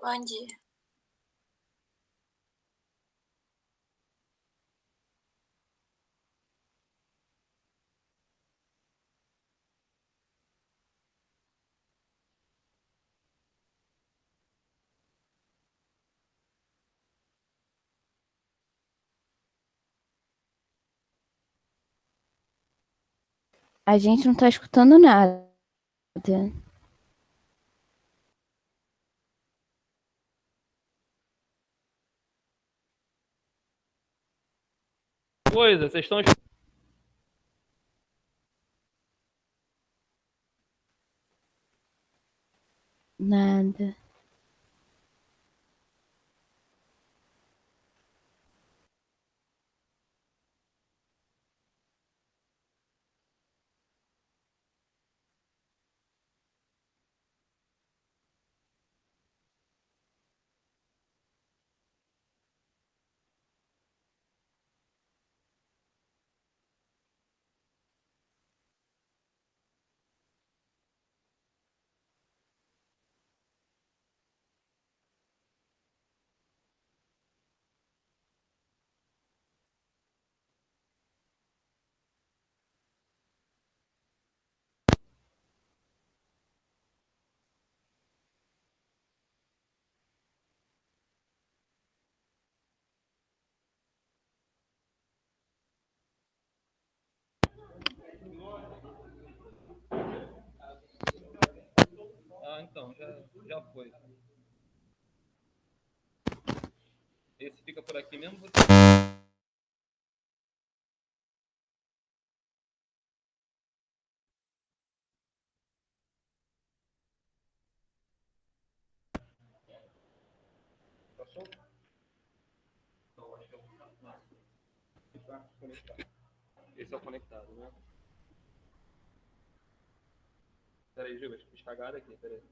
Bom dia. A gente não tá escutando nada. Coisa, vocês estão... Nada. Ah, então, já foi. Esse fica por aqui mesmo? Passou? Não, acho que é o conectado. Esse é o conectado, né? Peraí, Gil, deixa eu cagada aqui, peraí.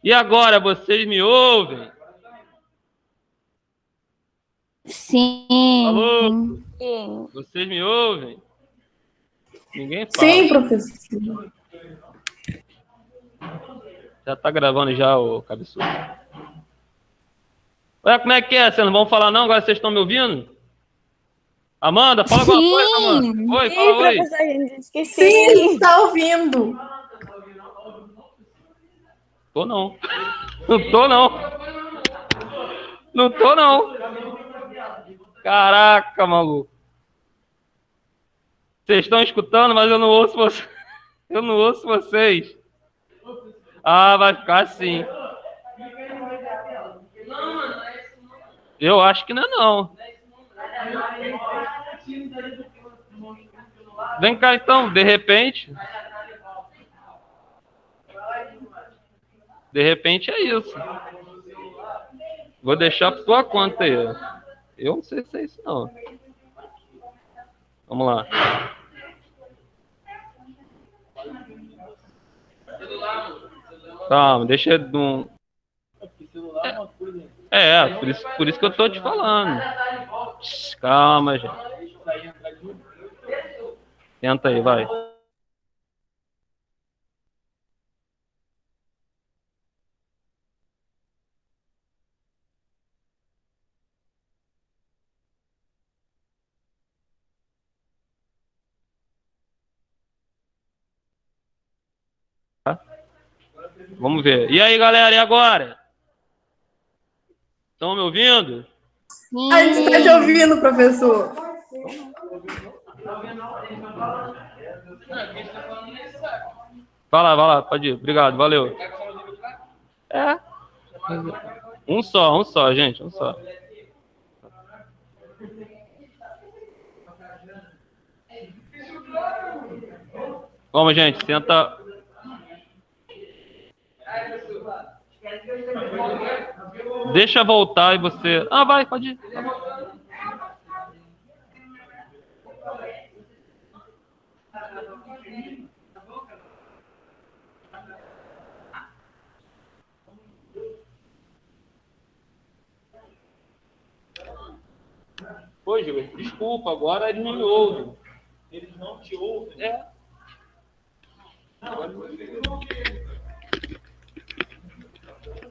E agora, vocês me ouvem? Sim. Alô? Sim. Vocês me ouvem? Ninguém fala. Sim, professor. Já tá gravando já, ô cabeçudo. Ué, como é que é? Vocês não vão falar não? Agora vocês estão me ouvindo? Amanda, fala alguma coisa, Amanda. Oi, fala oi. Professor, a gente esqueci. Sim, está ouvindo. Tô não. Não tô não. Não tô não. Caraca, maluco. Vocês estão escutando, mas eu não ouço vocês. Eu não ouço vocês. Ah, vai ficar assim. Eu acho que não é não. Vem cá então, de repente. De repente é isso. Vou deixar por tua conta aí. Eu não sei se é isso, não. Vamos lá. Calma, deixa eu... por isso que eu tô te falando. Calma, gente. Tenta aí, vai. Vamos ver. E aí, galera, e agora? Estão me ouvindo? Sim. A gente está te ouvindo, professor. Vai lá, pode ir. Obrigado, valeu. É. Um só, gente, um só. Vamos, gente, senta. Deixa voltar e você... Ah, vai, pode ir. Tá bom. Pô, Gil, desculpa, agora eles não me ouvem. Eles não te ouvem? É.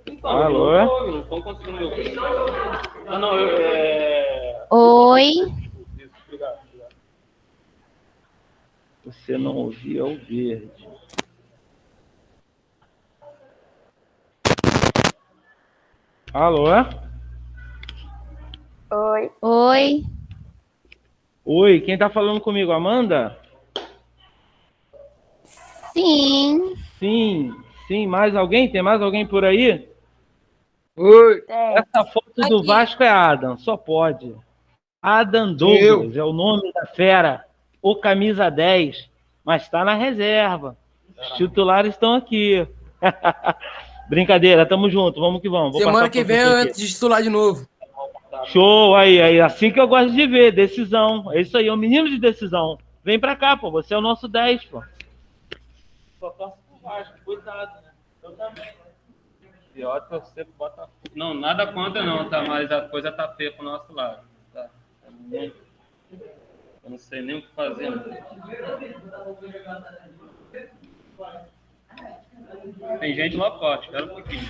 Então, Alô? não estão conseguindo me ouvir. Ah, não, Oi. Isso, obrigado. Você não ouvia o verde. Alô? Oi. Oi. Oi, quem tá falando comigo? Amanda? Sim. Sim, mais alguém? Tem mais alguém por aí? Oi, Tem. Essa foto do Vasco é Adam, só pode. Adam Douglas é o nome da fera, o camisa 10, mas está na reserva. Os titulares estão aqui. Brincadeira, tamo junto, vamos que vamos. Vou semana passar que pro vem professor antes de titular de novo. Show, aí, assim que eu gosto de ver, decisão. É isso aí, é um menino de decisão. Vem pra cá, pô, você é o nosso 10, pô. Só torce pro Vasco, cuidado, né? Eu também. Pior que você bota... Não, nada contra não, tá? Mas a coisa tá feia pro nosso lado. Tá? Eu não sei nem o que fazer. Né? Tem gente lá fora, espera um pouquinho.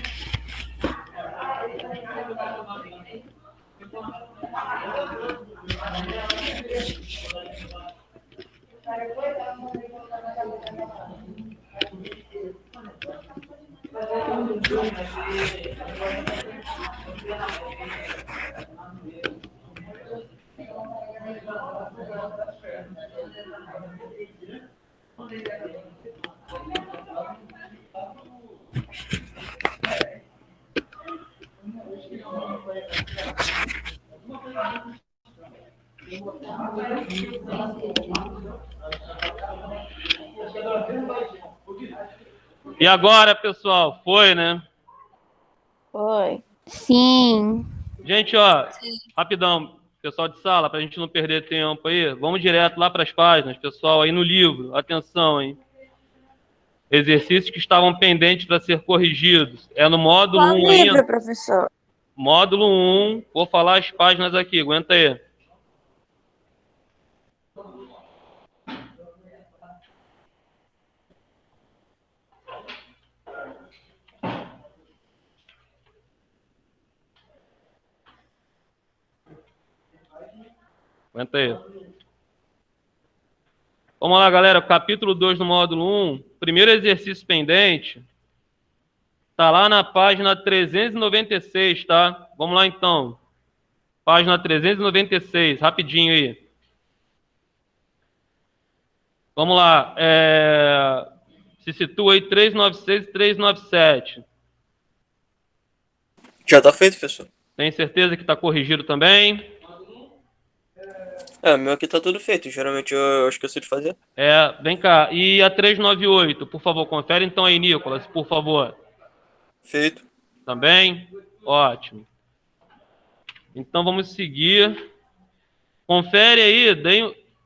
E agora, pessoal, foi, né? Foi. Sim. Gente, ó, rapidão, pessoal de sala, pra gente não perder tempo aí, vamos direto lá para as páginas, pessoal, aí no livro, atenção, hein? Exercícios que estavam pendentes para ser corrigidos. É no módulo Qual 1 livro, ainda. professor? Módulo 1, vou falar as páginas aqui, aguenta aí. Aguenta aí. Vamos lá, galera. Capítulo 2 do módulo 1. Primeiro exercício pendente. Tá lá na página 396, tá? Vamos lá, então. Página 396. Rapidinho aí. Vamos lá. Se situa aí 396 e 397. Já tá feito, professor. Tem certeza que tá corrigido também? É, o meu aqui tá tudo feito. Geralmente eu esqueço de fazer. Vem cá. E a 398, por favor, confere então aí, Nicolas, por favor. Feito. Também? Ótimo. Então vamos seguir. Confere aí,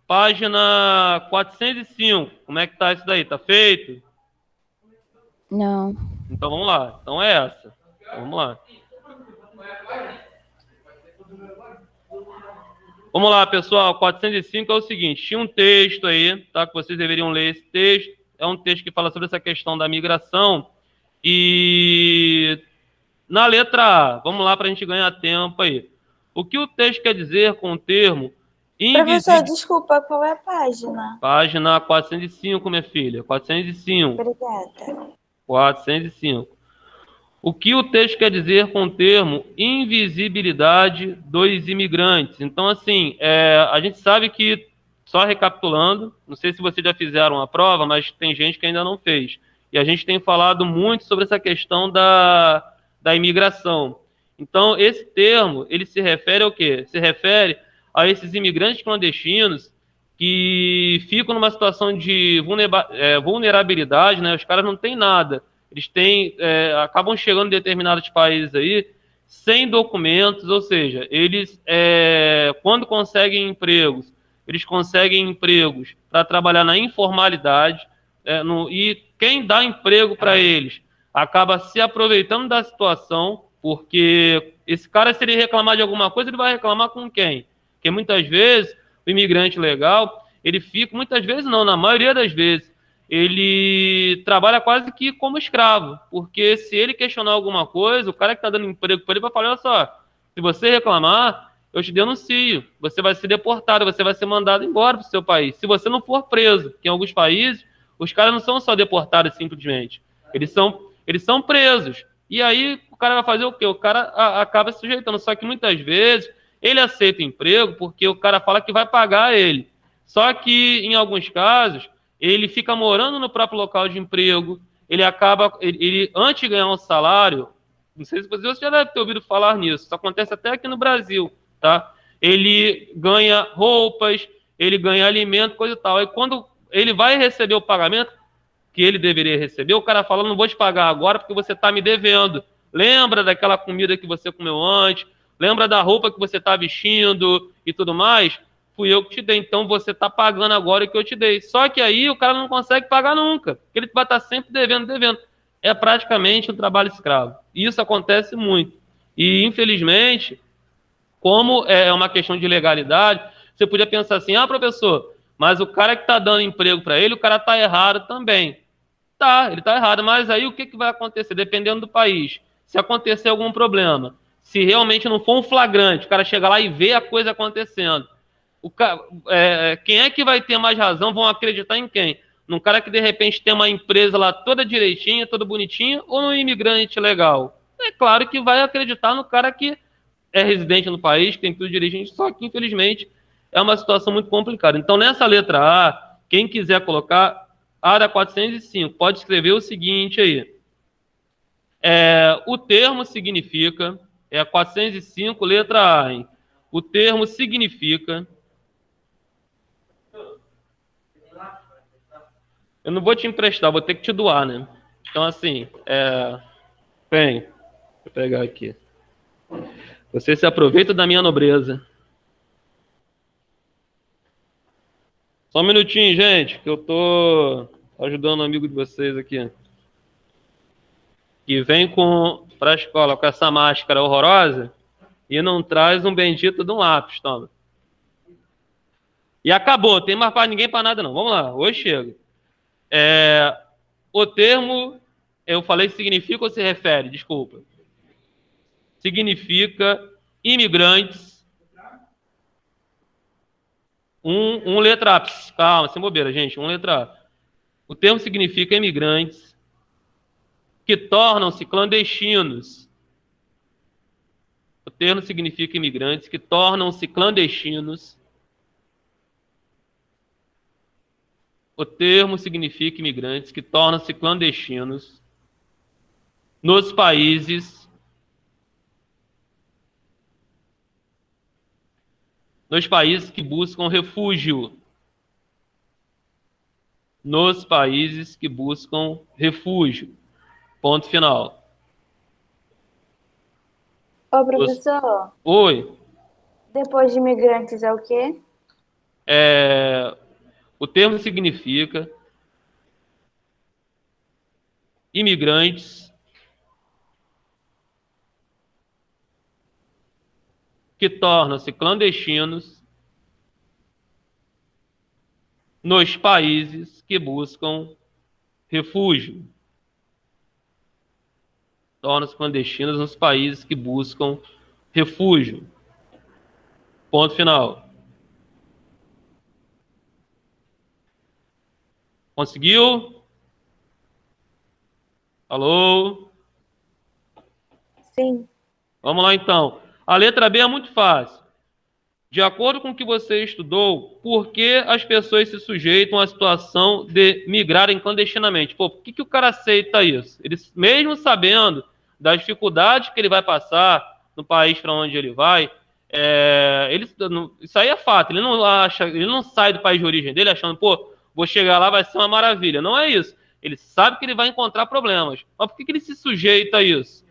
página 405. Como é que tá isso daí? Tá feito? Não. Então vamos lá. Então é essa. Vamos lá. Vamos lá, pessoal. 405 é o seguinte. Tinha um texto aí, tá? Que vocês deveriam ler esse texto. É um texto que fala sobre essa questão da migração. E na letra A, vamos lá para a gente ganhar tempo aí. O que o texto quer dizer com o termo Professor, invisível? desculpa, qual é a página? Página 405, minha filha. 405. Obrigada. 405. O que o texto quer dizer com o termo invisibilidade dos imigrantes? Então, assim, a gente sabe que, só recapitulando, não sei se vocês já fizeram a prova, mas tem gente que ainda não fez. E a gente tem falado muito sobre essa questão da imigração. Então, esse termo, ele se refere ao quê? Se refere a esses imigrantes clandestinos que ficam numa situação de vulnerabilidade, né? Os caras não têm nada. Eles acabam chegando em determinados países aí sem documentos, ou seja, eles, quando conseguem empregos, eles conseguem empregos para trabalhar na informalidade, e quem dá emprego para eles acaba se aproveitando da situação, porque esse cara, se ele reclamar de alguma coisa, ele vai reclamar com quem? Porque muitas vezes o imigrante legal, ele fica, muitas vezes não, na maioria das vezes, ele trabalha quase que como escravo, porque se ele questionar alguma coisa, o cara que está dando emprego para ele vai falar, olha só, se você reclamar, eu te denuncio, você vai ser deportado, você vai ser mandado embora para o seu país, se você não for preso, que em alguns países, os caras não são só deportados simplesmente, eles são presos, e aí o cara vai fazer o quê? O cara acaba se sujeitando, só que muitas vezes ele aceita o emprego porque o cara fala que vai pagar ele, só que em alguns casos, ele fica morando no próprio local de emprego, ele antes de ganhar um salário, não sei se você já deve ter ouvido falar nisso, isso acontece até aqui no Brasil, tá? Ele ganha roupas, ele ganha alimento, coisa e tal, e quando ele vai receber o pagamento que ele deveria receber, o cara fala, não vou te pagar agora porque você está me devendo, lembra daquela comida que você comeu antes, lembra da roupa que você está vestindo e tudo mais? Fui eu que te dei, então você está pagando agora o que eu te dei. Só que aí o cara não consegue pagar nunca, porque ele vai estar sempre devendo. É praticamente um trabalho escravo. E isso acontece muito. E, infelizmente, como é uma questão de legalidade, você podia pensar assim, professor, mas o cara que está dando emprego para ele, o cara está errado também. Tá, ele está errado, mas aí o que vai acontecer? Dependendo do país. Se acontecer algum problema, se realmente não for um flagrante, o cara chega lá e vê a coisa acontecendo, quem é que vai ter mais razão? Vão acreditar em quem? Num cara que de repente tem uma empresa lá toda direitinha, toda bonitinha, ou num imigrante legal? É claro que vai acreditar no cara que é residente no país, que tem tudo direitinho, só que infelizmente é uma situação muito complicada. Então nessa letra A, quem quiser colocar A da 405, pode escrever o seguinte aí. O termo significa, 405, letra A, hein? O termo significa... Eu não vou te emprestar, vou ter que te doar, né? Então, assim, bem, deixa eu pegar aqui. Você se aproveita da minha nobreza. Só um minutinho, gente, que eu tô ajudando um amigo de vocês aqui. Que vem pra escola com essa máscara horrorosa e não traz um bendito de um lápis, toma. E acabou, tem mais para ninguém para nada não. Vamos lá, hoje chega. O termo, eu falei significa ou se refere? Desculpa. Significa imigrantes. Letra A. Calma, sem bobeira, gente. Letra A. O termo significa imigrantes que tornam-se clandestinos. O termo significa imigrantes que tornam-se clandestinos. O termo significa imigrantes que tornam-se clandestinos nos países que buscam refúgio. Nos países que buscam refúgio. Ponto final. Ô, professor, Oi. depois de imigrantes é o quê? O termo significa imigrantes que tornam-se clandestinos nos países que buscam refúgio. Tornam-se clandestinos nos países que buscam refúgio. Ponto final. Conseguiu? Alô? Sim. Vamos lá, então. A letra B é muito fácil. De acordo com o que você estudou, por que as pessoas se sujeitam à situação de migrarem clandestinamente? Pô, por que o cara aceita isso? Ele, mesmo sabendo das dificuldades que ele vai passar no país para onde ele vai, isso aí é fato. Ele não sai do país de origem dele achando, pô, vou chegar lá, vai ser uma maravilha. Não é isso. Ele sabe que ele vai encontrar problemas. Mas por que ele se sujeita a isso?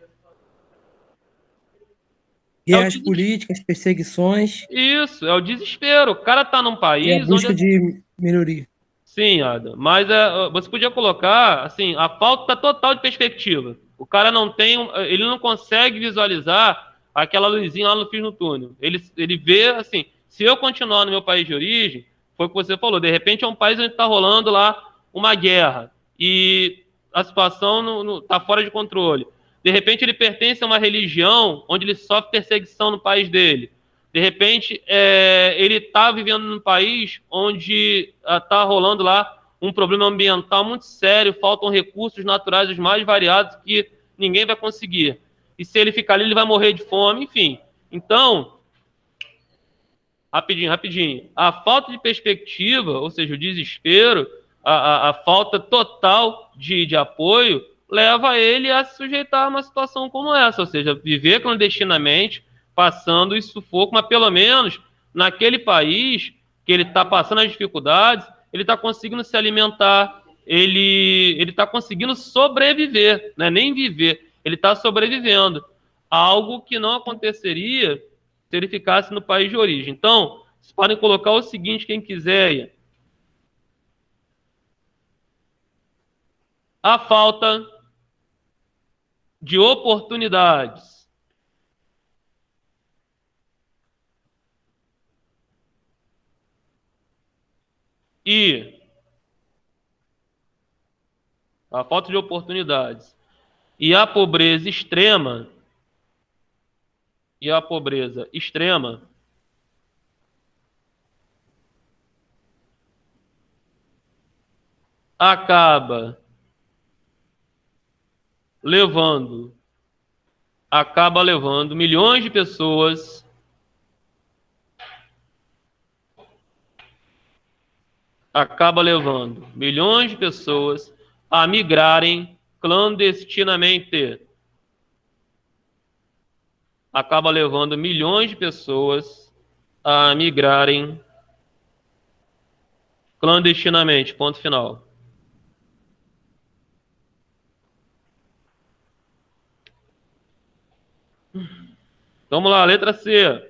Guerras políticas, perseguições. Isso, é o desespero. O cara tá num país e a busca de melhoria. Sim, Adam, mas você podia colocar, assim, a falta total de perspectiva. O cara ele não consegue visualizar aquela luzinha lá no fim do túnel. Ele vê, assim, se eu continuar no meu país de origem, foi o que você falou, de repente é um país onde está rolando lá uma guerra e a situação não tá fora de controle. De repente ele pertence a uma religião onde ele sofre perseguição no país dele. De repente, ele está vivendo num país onde está rolando lá um problema ambiental muito sério, faltam recursos naturais os mais variados que ninguém vai conseguir. E se ele ficar ali, ele vai morrer de fome, enfim. Então, rapidinho. A falta de perspectiva, ou seja, o desespero, a falta total de apoio, leva ele a se sujeitar a uma situação como essa, ou seja, viver clandestinamente, passando esse sufoco, mas pelo menos naquele país que ele está passando as dificuldades, ele está conseguindo se alimentar, ele está conseguindo sobreviver, não é nem viver, ele está sobrevivendo. Algo que não aconteceria se ele ficasse no país de origem. Então, vocês podem colocar o seguinte, quem quiser aí. A falta de oportunidades e a falta de oportunidades e a pobreza extrema acaba levando milhões de pessoas a migrarem clandestinamente. Acaba levando milhões de pessoas a migrarem clandestinamente. Ponto final. Vamos lá, letra C.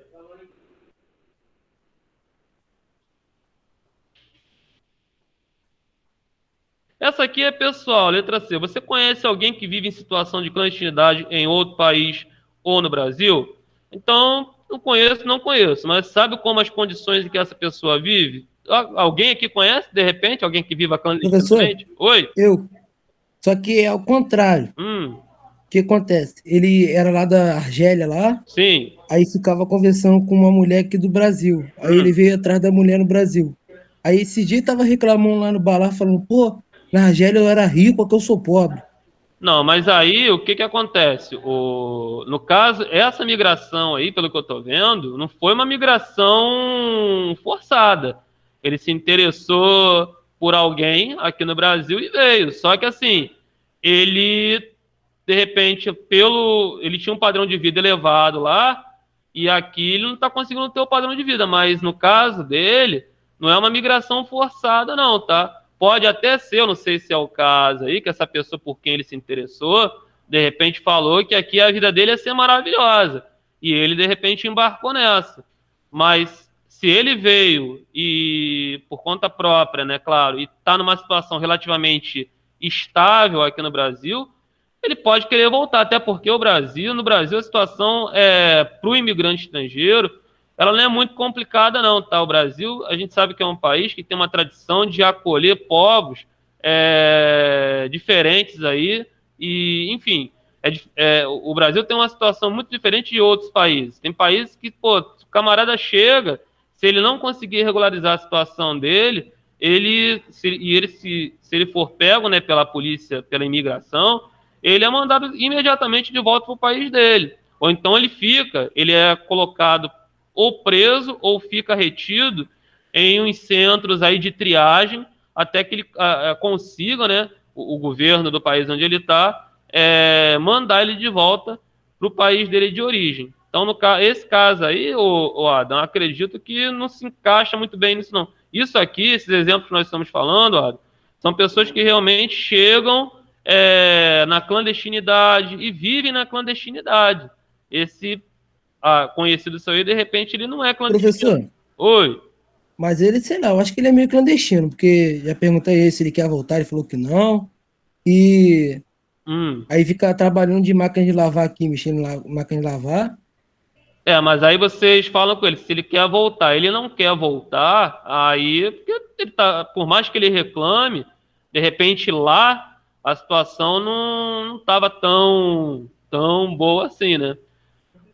Essa aqui é pessoal, letra C. Você conhece alguém que vive em situação de clandestinidade em outro país ou no Brasil? Então, não conheço, mas sabe como as condições em que essa pessoa vive? Alguém aqui conhece, de repente, alguém que viva clandestinamente? Professor, Oi? Eu. Só que é ao contrário. O que acontece? Ele era lá da Argélia, lá. Sim. Aí ficava conversando com uma mulher aqui do Brasil. Aí ele veio atrás da mulher no Brasil. Aí esse dia tava reclamando lá no bar, lá, falando, pô, na Argélia eu era rico, porque eu sou pobre. Não, mas aí o que acontece? No caso, essa migração aí, pelo que eu estou vendo, não foi uma migração forçada. Ele se interessou por alguém aqui no Brasil e veio. Só que assim, ele, de repente, ele tinha um padrão de vida elevado lá, e aqui ele não está conseguindo ter o padrão de vida. Mas no caso dele, não é uma migração forçada, não, tá? Pode até ser, eu não sei se é o caso aí, que essa pessoa por quem ele se interessou, de repente falou que aqui a vida dele ia ser maravilhosa. e ele, de repente, embarcou nessa. Mas se ele veio e, por conta própria, né, claro, e está numa situação relativamente estável aqui no Brasil, ele pode querer voltar, até porque no Brasil, a situação para o imigrante estrangeiro, ela não é muito complicada não, tá? O Brasil, a gente sabe que é um país que tem uma tradição de acolher povos diferentes aí, e, enfim, o Brasil tem uma situação muito diferente de outros países. Tem países que, pô, o camarada chega, se ele não conseguir regularizar a situação dele, se ele for pego, né, pela polícia, pela imigração, ele é mandado imediatamente de volta para o país dele. Ou então ele é colocado ou preso ou fica retido em uns centros aí de triagem até que ele consiga, né, o governo do país onde ele está, mandar ele de volta para o país dele de origem. Então, esse caso aí, o Adam, acredito que não se encaixa muito bem nisso, não. Isso aqui, esses exemplos que nós estamos falando, Adam, são pessoas que realmente chegam na clandestinidade e vivem na clandestinidade. Esse conhecido seu aí, de repente, ele não é clandestino. Professor, Oi. mas ele, sei lá, eu acho que ele é meio clandestino, porque já perguntei a ele se ele quer voltar, ele falou que não. E aí fica trabalhando de máquina de lavar aqui, mexendo na máquina de lavar. Mas aí vocês falam com ele, se ele quer voltar, ele não quer voltar, aí, porque ele tá, por mais que ele reclame, de repente lá a situação não estava tão boa assim, né?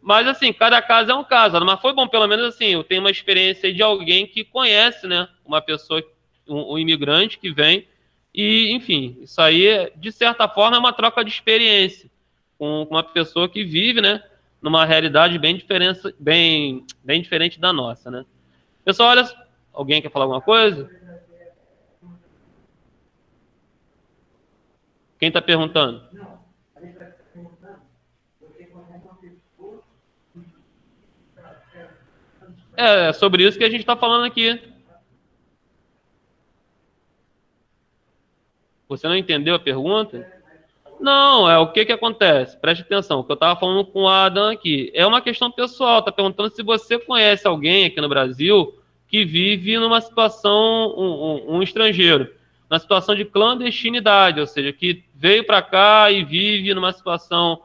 Mas assim, cada caso é um caso, mas foi bom, pelo menos assim, eu tenho uma experiência de alguém que conhece, né? Uma pessoa, um imigrante que vem, e enfim, isso aí, de certa forma, é uma troca de experiência com uma pessoa que vive, né? Numa realidade bem diferente da nossa, né? Pessoal, olha, alguém quer falar alguma coisa? Quem está perguntando? É sobre isso que a gente está falando aqui. Você não entendeu a pergunta? Não, o que acontece? Preste atenção, o que eu estava falando com o Adam aqui. É uma questão pessoal, está perguntando se você conhece alguém aqui no Brasil que vive numa situação, um estrangeiro, na situação de clandestinidade, ou seja, que veio para cá e vive numa situação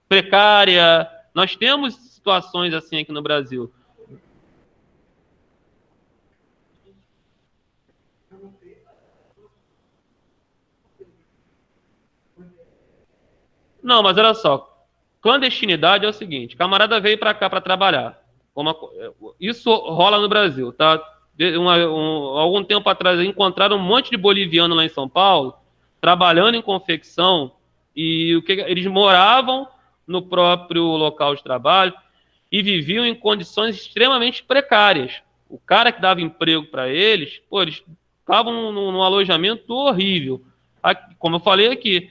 precária. Nós temos situações assim aqui no Brasil. Não, mas olha só, clandestinidade é o seguinte, camarada veio para cá para trabalhar. Isso rola no Brasil, tá? Algum tempo atrás encontraram um monte de boliviano lá em São Paulo, trabalhando em confecção, e eles moravam no próprio local de trabalho e viviam em condições extremamente precárias. O cara que dava emprego para eles, eles estavam num alojamento horrível. Como eu falei aqui,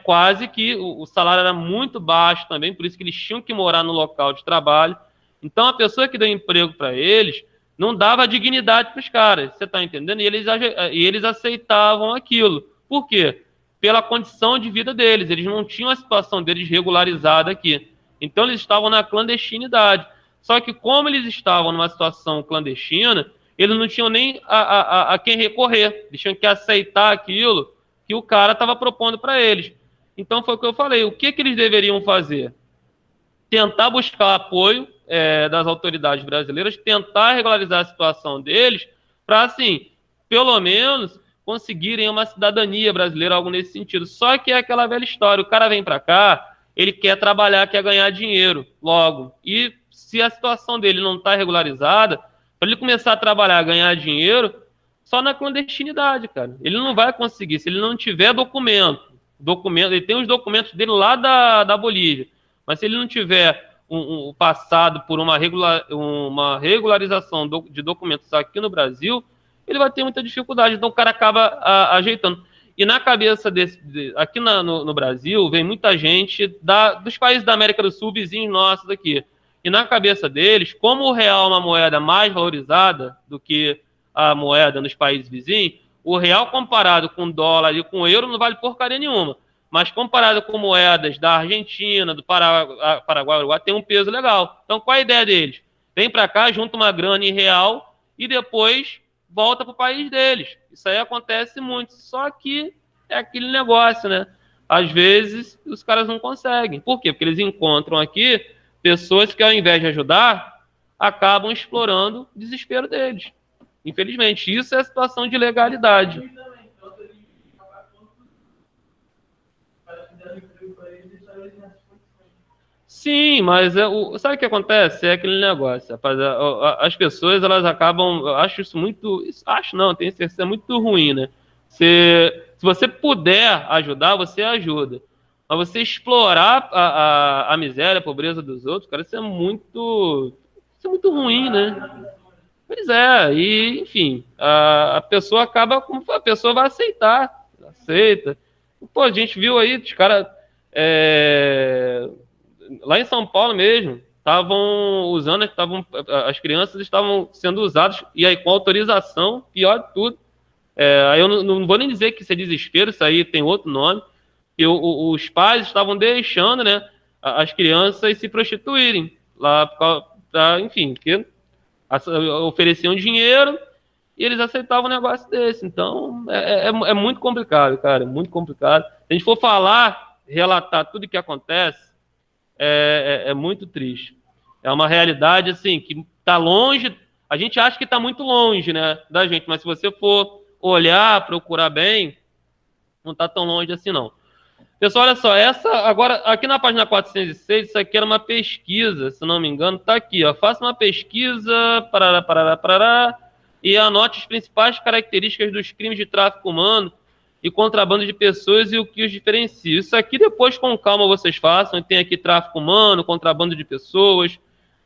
quase que o salário era muito baixo também, por isso que eles tinham que morar no local de trabalho. Então, a pessoa que deu emprego para eles não dava dignidade para os caras, você está entendendo? E eles aceitavam aquilo. Por quê? Pela condição de vida deles. Eles não tinham a situação deles regularizada aqui. Então, eles estavam na clandestinidade. Só que, como eles estavam numa situação clandestina, eles não tinham nem a quem recorrer. Eles tinham que aceitar aquilo que o cara estava propondo para eles. Então, foi o que eu falei. O que eles deveriam fazer? Tentar buscar apoio das autoridades brasileiras, tentar regularizar a situação deles, para, assim, pelo menos conseguirem uma cidadania brasileira, algo nesse sentido. Só que é aquela velha história, o cara vem para cá, ele quer trabalhar, quer ganhar dinheiro logo. E se a situação dele não está regularizada, para ele começar a trabalhar, ganhar dinheiro, só na clandestinidade, cara. Ele não vai conseguir, se ele não tiver documento, ele tem os documentos dele lá da Bolívia, mas se ele não tiver passado por uma regularização de documentos aqui no Brasil, ele vai ter muita dificuldade. Então o cara acaba ajeitando. E na cabeça aqui no Brasil, vem muita gente dos países da América do Sul, vizinhos nossos aqui. E na cabeça deles, como o real é uma moeda mais valorizada do que a moeda nos países vizinhos, o real comparado com o dólar e com o euro não vale porcaria nenhuma. mas comparado com moedas da Argentina, do Paraguai, Uruguai, tem um peso legal. Então, qual é a ideia deles? Vem para cá, junta uma grana em real e depois volta para o país deles. Isso aí acontece muito. Só que é aquele negócio, né? Às vezes, os caras não conseguem. Por quê? Porque eles encontram aqui pessoas que, ao invés de ajudar, acabam explorando o desespero deles. Infelizmente, isso é a situação de legalidade. Sim, mas sabe o que acontece? É aquele negócio, rapaz. As pessoas, elas acabam... Eu acho isso muito... Acho não, tenho certeza, é muito ruim, né? Se você puder ajudar, você ajuda. Mas você explorar a miséria, a pobreza dos outros, cara, isso é muito ruim, né? Pois é, e, enfim, a pessoa acaba... A pessoa vai aceitar. Aceita. Pô, a gente viu aí, os caras... lá em São Paulo mesmo, estavam usando, as crianças estavam sendo usadas, e aí com autorização, pior de tudo. Aí eu não vou nem dizer que isso é desespero, isso aí tem outro nome, que os pais estavam deixando, né, as crianças se prostituírem, lá, enfim, que ofereciam dinheiro e eles aceitavam um negócio desse. Então, é muito complicado, cara, é muito complicado. Se a gente for relatar tudo o que acontece, é muito triste. É uma realidade, assim, que está longe... A gente acha que está muito longe, né, da gente, mas se você for olhar, procurar bem, não está tão longe assim, não. Pessoal, olha só, agora, aqui na página 406, isso aqui era uma pesquisa, se não me engano, está aqui, ó. Faça uma pesquisa, parará, e anote as principais características dos crimes de tráfico humano e contrabando de pessoas e o que os diferencia. Isso aqui depois, com calma, vocês façam. Tem aqui tráfico humano, contrabando de pessoas,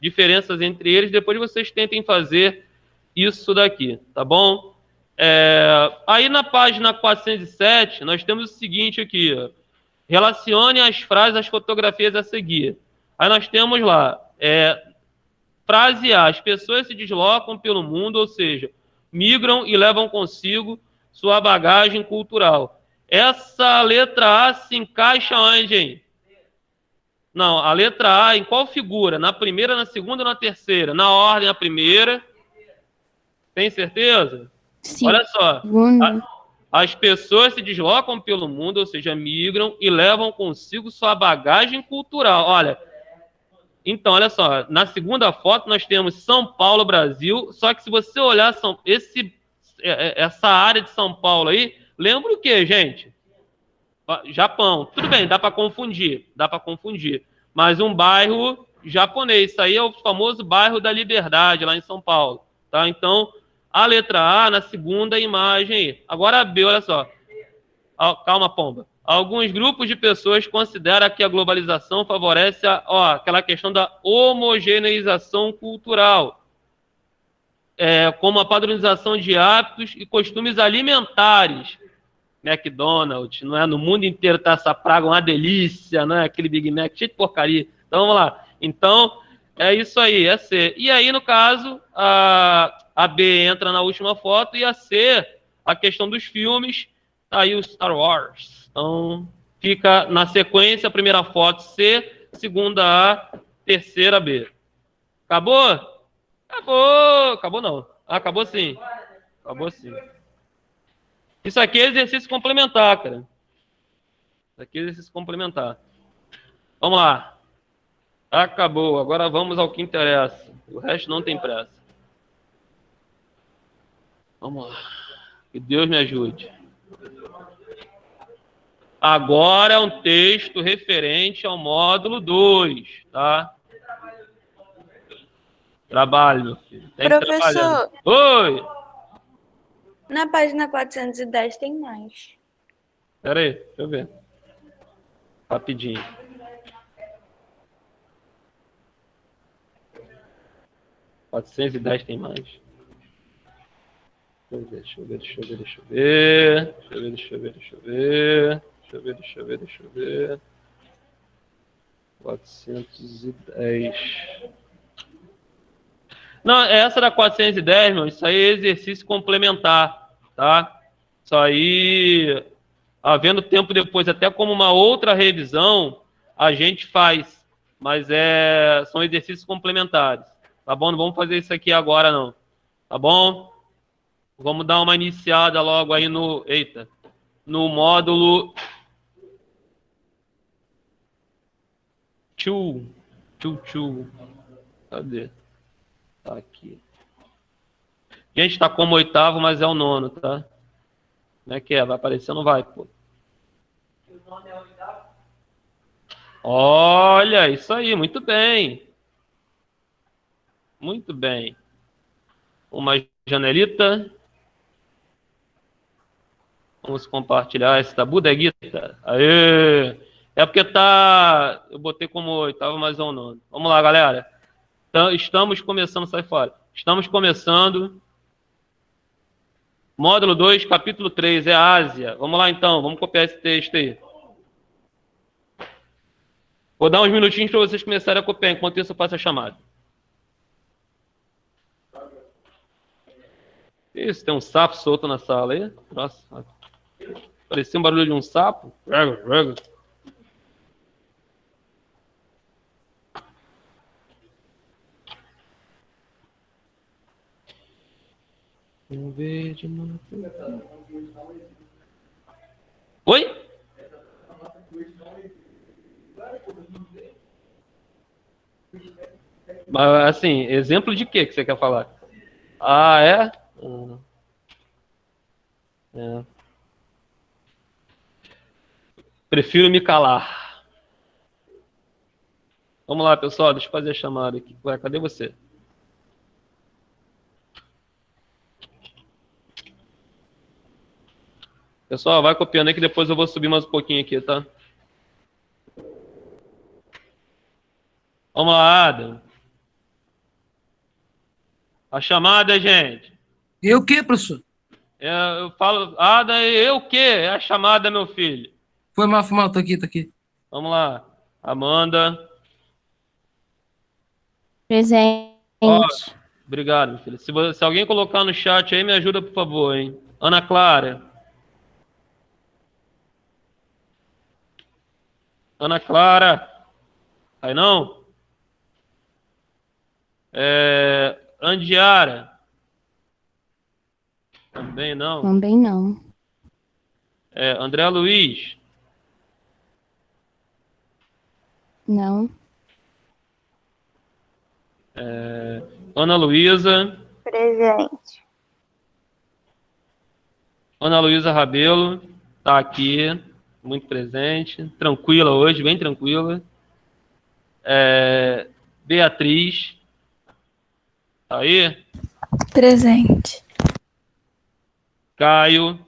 diferenças entre eles. Depois vocês tentem fazer isso daqui, tá bom? Aí na página 407, nós temos o seguinte aqui, ó. Relacione as frases às fotografias a seguir. Aí nós temos lá, frase A, as pessoas se deslocam pelo mundo, ou seja, migram e levam consigo sua bagagem cultural. Essa letra A se encaixa onde, hein? Não, a letra A em qual figura? Na primeira, na segunda ou na terceira? Na ordem, a primeira. Tem certeza? Sim. Olha só. As pessoas se deslocam pelo mundo, ou seja, migram e levam consigo sua bagagem cultural. Olha, então, olha só. Na segunda foto nós temos São Paulo, Brasil. Só que se você olhar essa área de São Paulo aí, lembra o quê, gente? Japão. Tudo bem, dá para confundir. Mas um bairro japonês. Isso aí é o famoso bairro da Liberdade, lá em São Paulo. Tá? Então, a letra A na segunda imagem aí. Agora a B, olha só. Calma, pomba. Alguns grupos de pessoas consideram que a globalização favorece aquela questão da homogeneização cultural. Como a padronização de hábitos e costumes alimentares. McDonald's, não é? No mundo inteiro tá essa praga, uma delícia, não é? Aquele Big Mac cheio de porcaria. Então, vamos lá. Então, é isso aí, é C. E aí, no caso, a B entra na última foto e a C, a questão dos filmes, tá aí o Star Wars. Então, fica na sequência, a primeira foto C, segunda A, terceira B. Acabou? Acabou não. Acabou sim. Isso aqui é exercício complementar, cara. Isso aqui é exercício complementar. Vamos lá. Acabou. Agora vamos ao que interessa. O resto não tem pressa. Vamos lá. Que Deus me ajude. Agora é um texto referente ao módulo 2, tá? Trabalho, meu filho. Professor. Oi! Na página 410 tem mais. Espera aí, deixa eu ver. Rapidinho. (410) tem mais. Deixa eu ver. 410. Não, essa da 410, meu, isso aí é exercício complementar, tá? Isso aí Havendo tempo depois, até como uma outra revisão, a gente faz. Mas são exercícios complementares. Tá bom? Não vamos fazer isso aqui agora, não. Tá bom? Vamos dar uma iniciada logo aí no módulo 2. Cadê? Tá aqui. Gente, tá como 8º, mas é o 9º, tá? Como é que é? Vai aparecer ou não vai, pô? Olha, isso aí, muito bem. Muito bem. Uma janelita. Vamos compartilhar essa bodeguita. Aê! É porque eu botei como 8º, mas é o 9º. Vamos lá, galera. Então, estamos começando, sai fora. Estamos começando. Módulo 2, capítulo 3, é Ásia. Vamos lá, então. Vamos copiar esse texto aí. Vou dar uns minutinhos para vocês começarem a copiar. Enquanto isso, eu faço a chamada. Isso, tem um sapo solto na sala aí. Nossa, parecia um barulho de um sapo. Oi? Mas, assim, exemplo de quê que você quer falar? Ah, é? É. Prefiro me calar. Vamos lá, pessoal, deixa eu fazer a chamada aqui. Ué, cadê você? Pessoal, vai copiando aí que depois eu vou subir mais um pouquinho aqui, tá? Vamos lá, Adam. A chamada, gente. E o que, professor? Eu falo, Adam, eu o quê? É a chamada, meu filho. Foi mal, tô aqui. Vamos lá. Amanda. Presente. Ó, obrigado, meu filho. Se alguém colocar no chat aí, me ajuda, por favor, hein? Ana Clara. Ana Clara. Aí não? Andiara. Também não. Também não. André Luiz. Não. Ana Luísa. Presente. Ana Luísa Rabelo. Tá aqui. Muito presente. Tranquila hoje, bem tranquila. Beatriz. Tá aí? Presente. Caio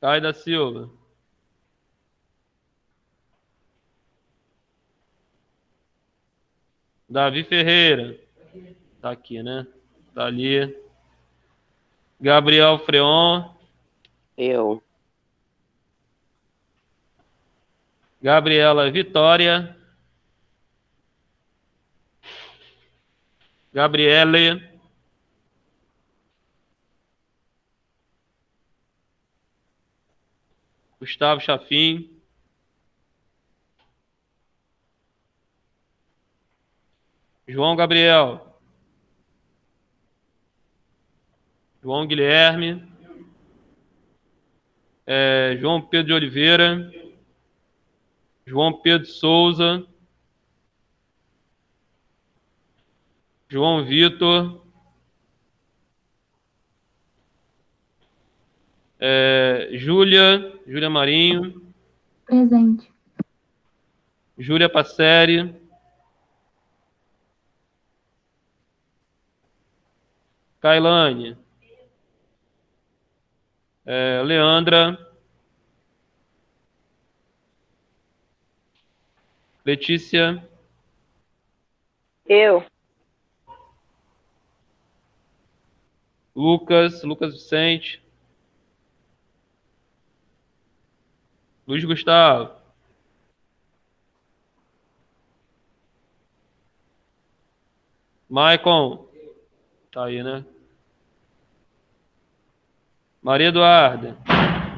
da Silva. Davi Ferreira. Tá aqui, né? Tá ali. Gabriel Freon. Eu. Gabriela Vitória. Gabriele. Gustavo Chafim. João Gabriel. João Guilherme. João Pedro de Oliveira. João Pedro Souza. João Vitor. Júlia Marinho. Presente. Júlia Passeri. Kailane. Leandra. Letícia. Eu. Lucas Vicente. Luiz Gustavo. Maicon. Tá aí, né? Maria Eduarda.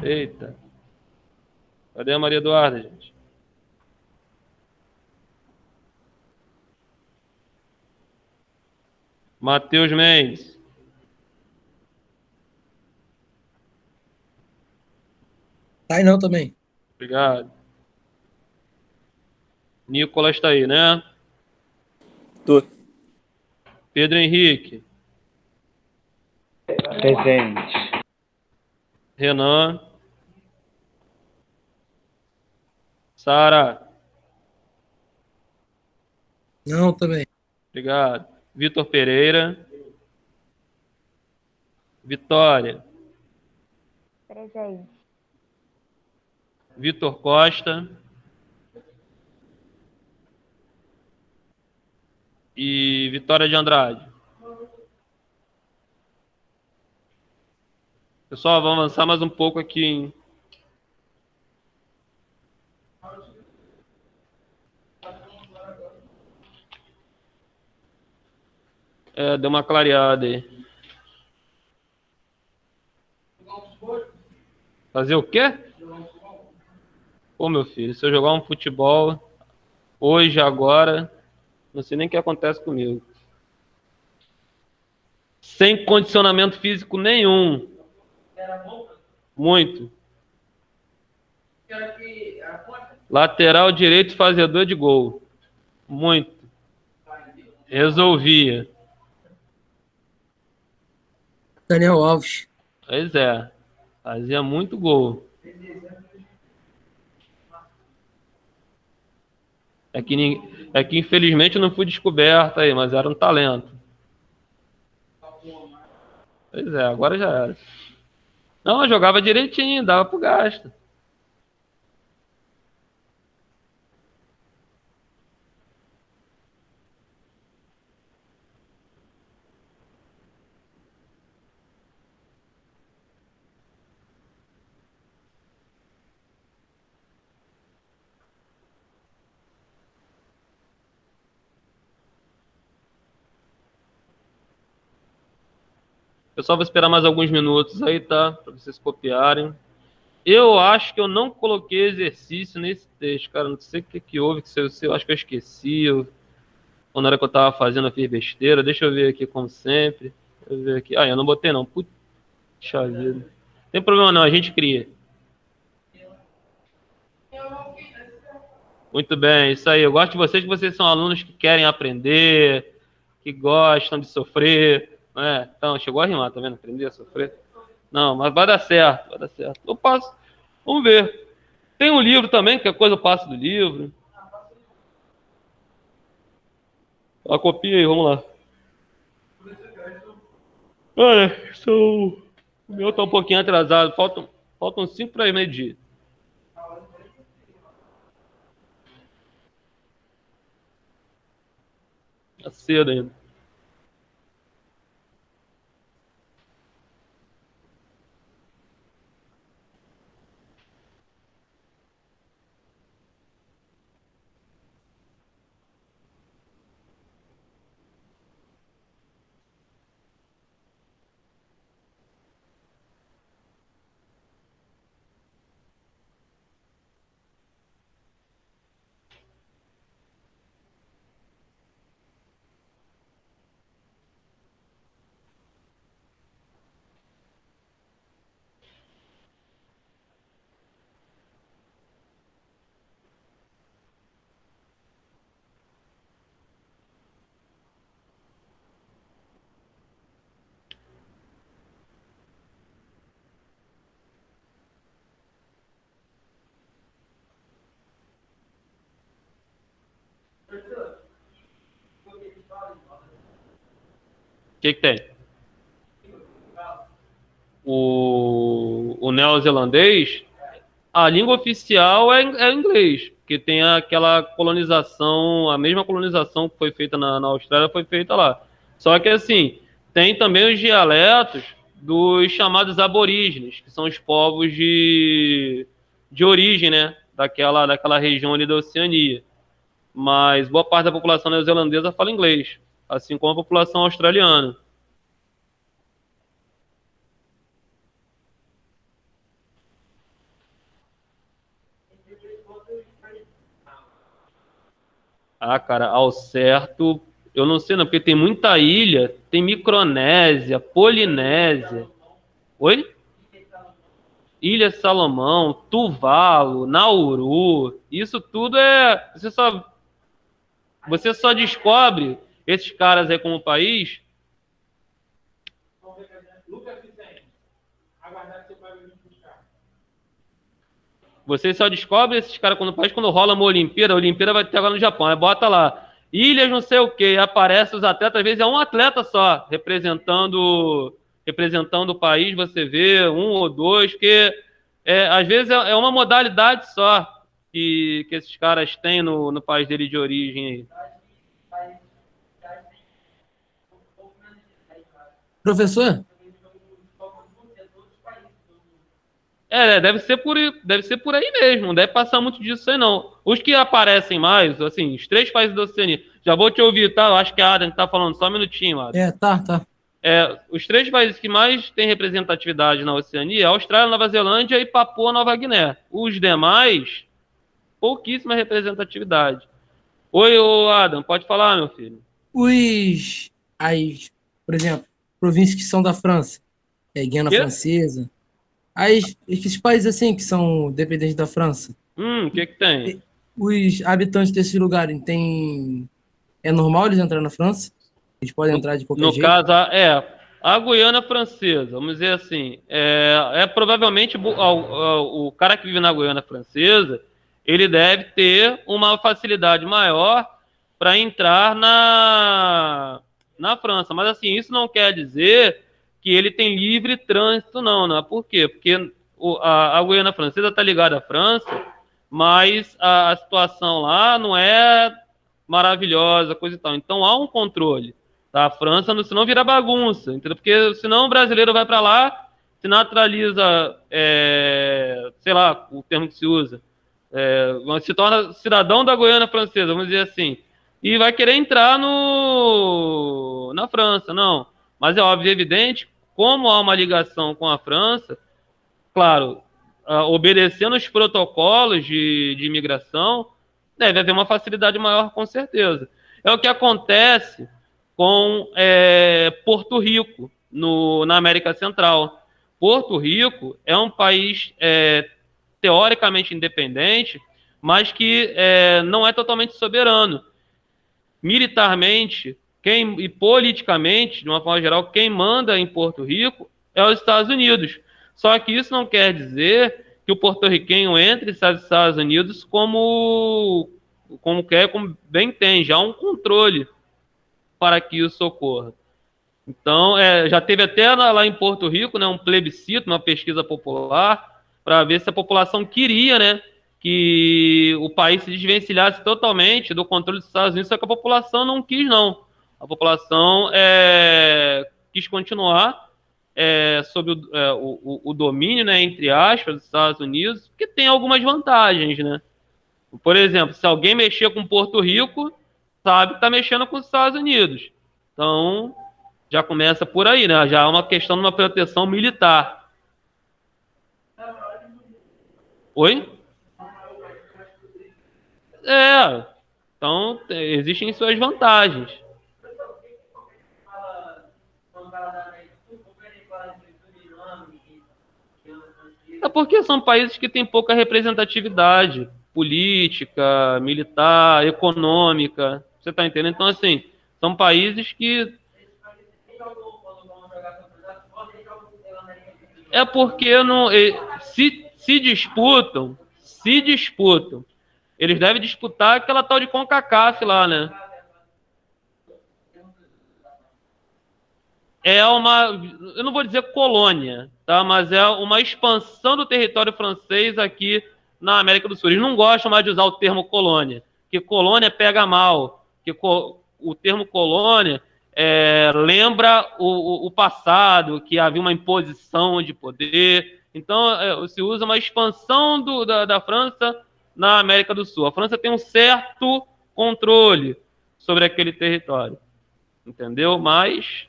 Eita. Cadê a Maria Eduarda, gente? Matheus Mendes. Tá aí não também. Obrigado. Nicolas tá aí, né? Tô. Pedro Henrique. Presente. Renan. Sara. Não também. Obrigado. Vitor Pereira. Vitória. Presente. Vitor Costa. E Vitória de Andrade. Pessoal, vamos avançar mais um pouco aqui, hein? Deu uma clareada aí. Fazer o quê? Pô, meu filho, se eu jogar um futebol hoje, agora, não sei nem o que acontece comigo. Sem condicionamento físico nenhum. Muito. Lateral direito, fazedor de gol. Muito. Resolvia. Daniel Alves. Pois é. Fazia muito gol. É que infelizmente eu não fui descoberto aí, mas era um talento. Pois é, agora já era. Não, eu jogava direitinho, dava pro gasto. Pessoal, vou esperar mais alguns minutos aí, tá? Para vocês copiarem. Eu acho que eu não coloquei exercício nesse texto, cara. Não sei o que houve, eu acho que eu esqueci. Ou na hora que eu tava fazendo, eu fiz besteira. Deixa eu ver aqui, como sempre. Deixa eu ver aqui. Eu não botei, não. Puxa vida. Não tem problema, não. A gente cria. Muito bem, isso aí. Eu gosto de vocês, que vocês são alunos que querem aprender, que gostam de sofrer. Então, chegou a rimar, tá vendo? Aprender a sofrer. Não, mas vai dar certo, vai dar certo. Eu passo. Vamos ver. Tem um livro também, que a coisa eu passo do livro. A copia aí, vamos lá. Olha, o meu tá um pouquinho atrasado. Faltam 5 para meio-dia. Tá cedo ainda. O que tem? O neozelandês, a língua oficial é inglês, porque tem aquela colonização, a mesma colonização que foi feita na Austrália foi feita lá. Só que assim, tem também os dialetos dos chamados aborígenes, que são os povos de origem, né, daquela região ali da Oceania. Mas boa parte da população neozelandesa fala inglês, assim como a população australiana. Ah, cara, ao certo, eu não sei não, porque tem muita ilha, tem Micronésia, Polinésia. Oi? Ilha Salomão, Tuvalu, Nauru, isso tudo é... Você só descobre esses caras aí como país... Você só descobre esses caras como país quando rola uma Olimpíada. A Olimpíada vai ter agora no Japão. Aí bota lá, ilhas não sei o quê, aparece os atletas, às vezes é um atleta só, representando o país, você vê um ou dois, porque às vezes é uma modalidade só que esses caras têm no país dele de origem. Professor? Deve ser por aí mesmo, não deve passar muito disso aí não. Os que aparecem mais, assim, os 3 países da Oceania, já vou te ouvir, tá? Eu acho que a Adam tá falando, só um minutinho, Adam. Tá. Os 3 países que mais têm representatividade na Oceania é Austrália, Nova Zelândia e Papua Nova Guiné. Os demais, pouquíssima representatividade. Oi, Adam, pode falar, meu filho. Por exemplo, províncias que são da França, Guiana Francesa, esses países assim que são dependentes da França. O que tem? Os habitantes desses lugares é normal eles entrarem na França? Eles podem entrar de qualquer jeito? No caso, a Guiana Francesa, vamos dizer assim, provavelmente o cara que vive na Guiana Francesa, ele deve ter uma facilidade maior para entrar na França. Mas assim, isso não quer dizer que ele tem livre trânsito, não. Por quê? Porque a Guiana Francesa está ligada à França, mas a situação lá não é maravilhosa, coisa e tal. Então há um controle. Tá? A França, senão vira bagunça, entendeu? Porque senão o brasileiro vai para lá, se naturaliza, sei lá, o termo que se usa, se torna cidadão da Guiana Francesa, vamos dizer assim, e vai querer entrar na França, não. Mas é óbvio e evidente, como há uma ligação com a França, claro, obedecendo os protocolos de imigração, deve haver uma facilidade maior, com certeza. É o que acontece com Porto Rico, na América Central. Porto Rico é um país teoricamente independente, mas que não é totalmente soberano. Militarmente e politicamente, de uma forma geral, quem manda em Porto Rico é os Estados Unidos. Só que isso não quer dizer que o porto-riquenho entre nos Estados Unidos como bem tem, já há um controle para que isso ocorra. Então, já teve até lá em Porto Rico, né, um plebiscito, uma pesquisa popular, para ver se a população queria, né, que o país se desvencilhasse totalmente do controle dos Estados Unidos, só que a população não quis, não. A população quis continuar sob o domínio, né, entre aspas, dos Estados Unidos, que tem algumas vantagens, né? Por exemplo, se alguém mexer com Porto Rico, sabe que está mexendo com os Estados Unidos. Então, já começa por aí, né? Já é uma questão de uma proteção militar. Oi? Então, existem suas vantagens. É porque são países que têm pouca representatividade política, militar, econômica. Você está entendendo? Então, assim, são países que... É porque não, se disputam, eles devem disputar aquela tal de CONCACAF lá, né? Eu não vou dizer colônia, tá? Mas é uma expansão do território francês aqui na América do Sul. Eles não gostam mais de usar o termo colônia, que colônia pega mal, que o termo colônia lembra o passado, que havia uma imposição de poder. Então, se usa uma expansão da França na América do Sul. A França tem um certo controle sobre aquele território, entendeu? Mas...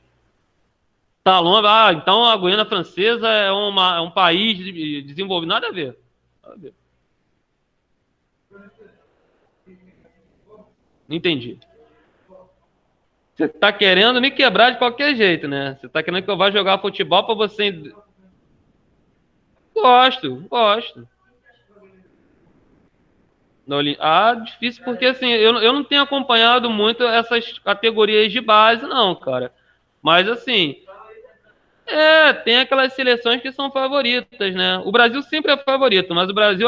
Tá longe. Então a Guiana Francesa é um país desenvolvido. Nada a ver. Não entendi. Você tá querendo me quebrar de qualquer jeito, né? Você tá querendo que eu vá jogar futebol pra você... Gosto. Difícil porque, assim, eu não tenho acompanhado muito essas categorias de base, não, cara. Mas, assim, tem aquelas seleções que são favoritas, né? O Brasil sempre é favorito, mas o Brasil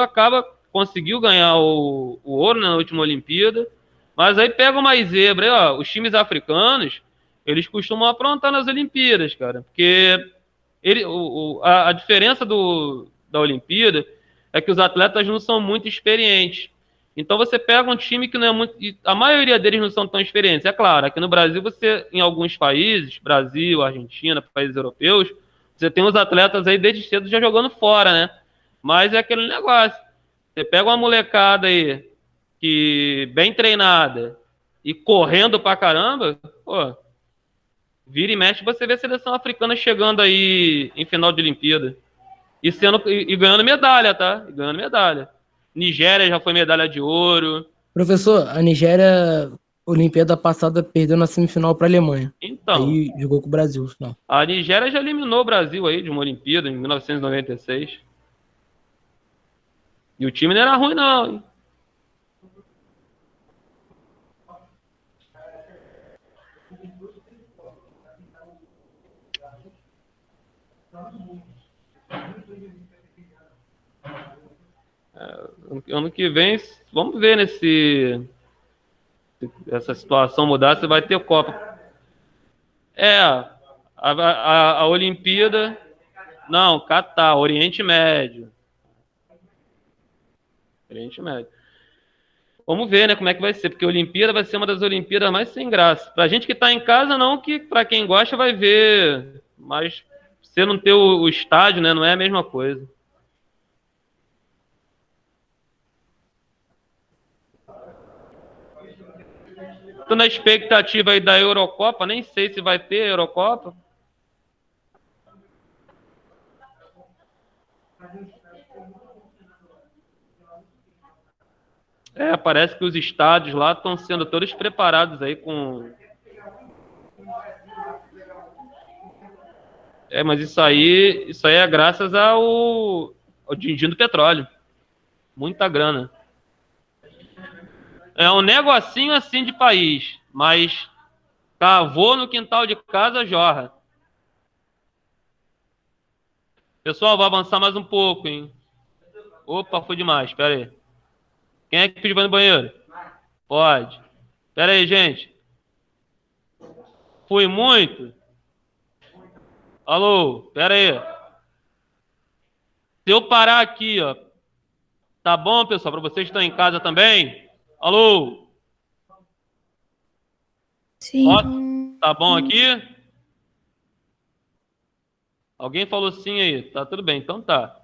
conseguiu ganhar o ouro, né, na última Olimpíada. Mas aí pega uma zebra aí, ó, os times africanos, eles costumam aprontar nas Olimpíadas, cara. Porque a diferença da Olimpíada é que os atletas não são muito experientes. Então você pega um time que não é muito... A maioria deles não são tão experientes. É claro, aqui no Brasil você, em alguns países, Brasil, Argentina, países europeus, você tem os atletas aí desde cedo já jogando fora, né? Mas é aquele negócio. Você pega uma molecada aí, que bem treinada e correndo pra caramba, pô, vira e mexe, você vê a seleção africana chegando aí em final de Olimpíada. E ganhando medalha, tá? E ganhando medalha. Nigéria já foi medalha de ouro. Professor, a Nigéria, Olimpíada passada, perdeu na semifinal para a Alemanha. Então, aí jogou com o Brasil, não. A Nigéria já eliminou o Brasil aí de uma Olimpíada em 1996. E o time não era ruim, não, hein? Ano que vem, vamos ver essa situação mudar, você vai ter Copa. A Olimpíada, não, Catar, Oriente Médio. Vamos ver, né, como é que vai ser, porque a Olimpíada vai ser uma das Olimpíadas mais sem graça. Pra gente que tá em casa, não, que pra quem gosta vai ver, mas você não ter o estádio, né, não é a mesma coisa. Tô na expectativa aí da Eurocopa, nem sei se vai ter Eurocopa. Parece que os estádios lá estão sendo todos preparados aí com... mas isso aí é graças ao din-din do petróleo. Muita grana. É um negocinho assim de país, mas cavou no quintal de casa, jorra. Pessoal, vou avançar mais um pouco, hein? Opa, foi demais, pera aí. Quem é que pediu no banheiro? Pode. Pera aí, gente. Fui muito? Alô, pera aí. Se eu parar aqui, ó. Tá bom, pessoal? Para vocês que estão em casa também? Alô? Sim. Ó, tá bom aqui? Alguém falou sim aí. Tá tudo bem, então tá.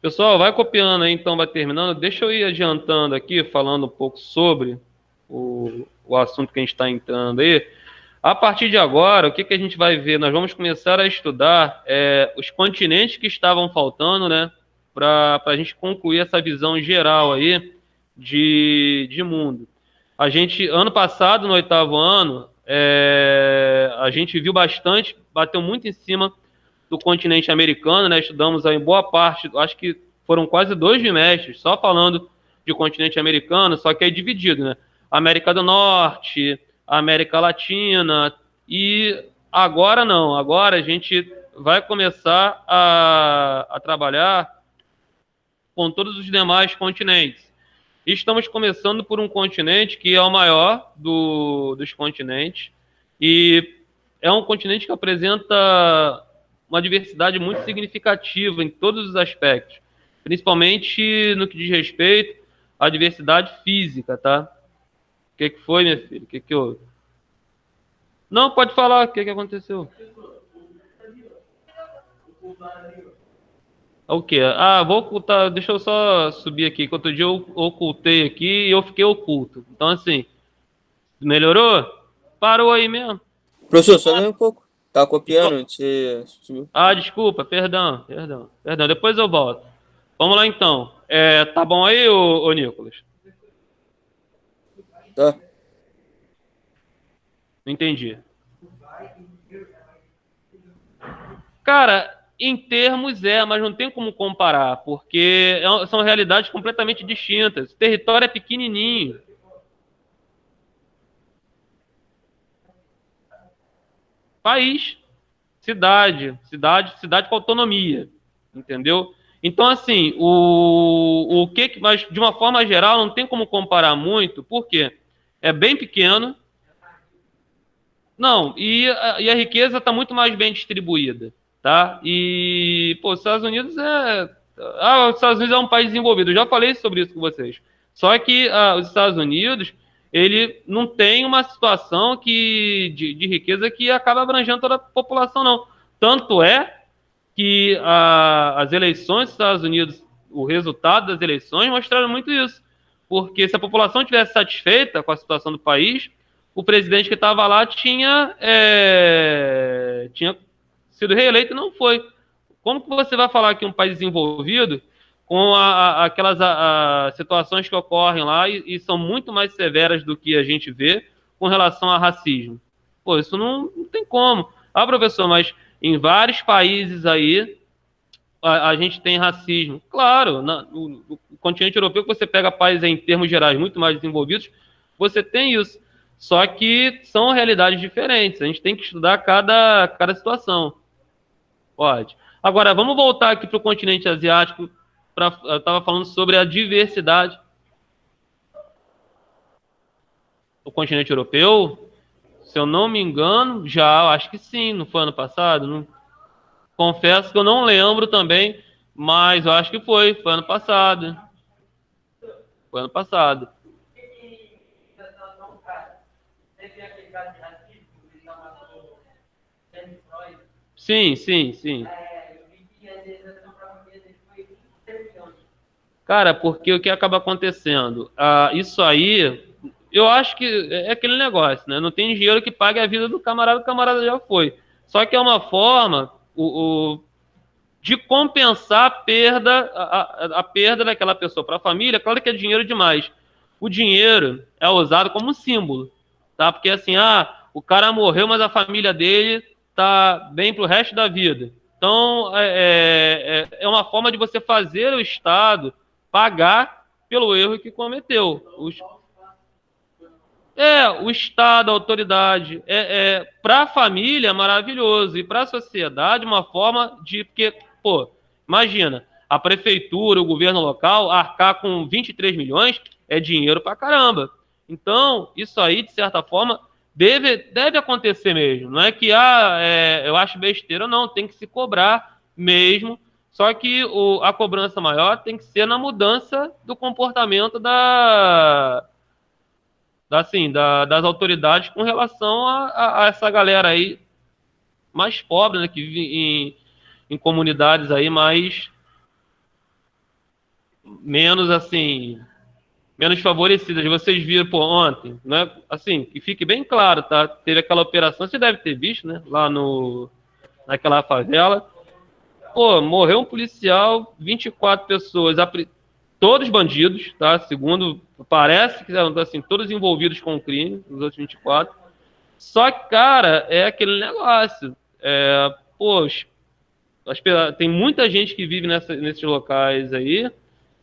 Pessoal, vai copiando aí, então vai terminando. Deixa eu ir adiantando aqui, falando um pouco sobre o assunto que a gente está entrando aí. A partir de agora, o que a gente vai ver? Nós vamos começar a estudar os continentes que estavam faltando, né? Para a gente concluir essa visão geral aí de mundo. A gente, ano passado, no 8º ano, a gente viu bastante, bateu muito em cima do continente americano, né? Estudamos aí boa parte, acho que foram quase 2 bimestres, só falando de continente americano, só que é dividido, né? América do Norte, América Latina, e agora não, agora a gente vai começar a trabalhar com todos os demais continentes. E estamos começando por um continente que é o maior dos continentes, e é um continente que apresenta uma diversidade muito significativa em todos os aspectos, principalmente no que diz respeito à diversidade física, tá? O que foi, minha filha? O que houve? Não, pode falar, o que aconteceu? O quê? Ah, vou ocultar, deixa eu só subir aqui, que outro dia eu ocultei aqui e eu fiquei oculto. Então, assim, melhorou? Parou aí mesmo. Professor, só um pouco. Tá copiando, você subiu. Ah, desculpa, perdão. Depois eu volto. Vamos lá, então. Tá bom aí, ô Nicolas? Tá. Entendi. Cara, em termos mas não tem como comparar, porque são realidades completamente distintas. O território é pequenininho. País, cidade com autonomia, entendeu? Então, assim, mas de uma forma geral não tem como comparar muito, porque é bem pequeno. Não, e a riqueza está muito mais bem distribuída, tá? E, pô, os Estados Unidos é um país desenvolvido. Eu já falei sobre isso com vocês. Só que os Estados Unidos, ele não tem uma situação de riqueza que acaba abrangendo toda a população, não. Tanto é que as eleições dos Estados Unidos, o resultado das eleições mostraram muito isso. Porque se a população estivesse satisfeita com a situação do país, o presidente que estava lá tinha sido reeleito e não foi. Como que você vai falar que um país desenvolvido, com aquelas situações que ocorrem lá e são muito mais severas do que a gente vê com relação a racismo? Pô, isso não tem como. Ah, professor, mas em vários países aí a gente tem racismo. Claro, no continente europeu, que você pega países em termos gerais muito mais desenvolvidos, você tem isso. Só que são realidades diferentes. A gente tem que estudar cada situação. Pode. Agora, vamos voltar aqui para o continente asiático. Eu estava falando sobre a diversidade. O continente europeu, se eu não me engano, acho que sim, não foi ano passado? Não, confesso que eu não lembro também, mas eu acho que foi ano passado. Foi ano passado. Sim. Cara, porque o que acaba acontecendo? Isso aí, eu acho que é aquele negócio, né? Não tem dinheiro que pague a vida do camarada, o camarada já foi. Só que é uma forma de compensar a perda daquela pessoa para a família. Claro que é dinheiro demais. O dinheiro é usado como símbolo, tá? Porque assim, o cara morreu, mas a família dele tá bem pro resto da vida. Então, é uma forma de você fazer o Estado pagar pelo erro que cometeu. O Estado, a autoridade. Para a família é maravilhoso. E para a sociedade, uma forma de... Porque, pô, imagina, a prefeitura, o governo local, arcar com 23 milhões é dinheiro pra caramba. Então, isso aí, de certa forma, deve acontecer mesmo. Não é que eu acho besteira, não. Tem que se cobrar mesmo. Só que a cobrança maior tem que ser na mudança do comportamento das autoridades com relação a essa galera aí mais pobre, né, que vive em comunidades aí mais menos assim, menos favorecidas. Vocês viram, pô, ontem, né? Assim, que fique bem claro, tá? Teve aquela operação, você deve ter visto, né? Lá naquela favela. Pô, morreu um policial, 24 pessoas, todos bandidos, tá? Segundo, parece que eram, assim, todos envolvidos com o crime, os outros 24. Só que, cara, é aquele negócio. Poxa, tem muita gente que vive nesses locais aí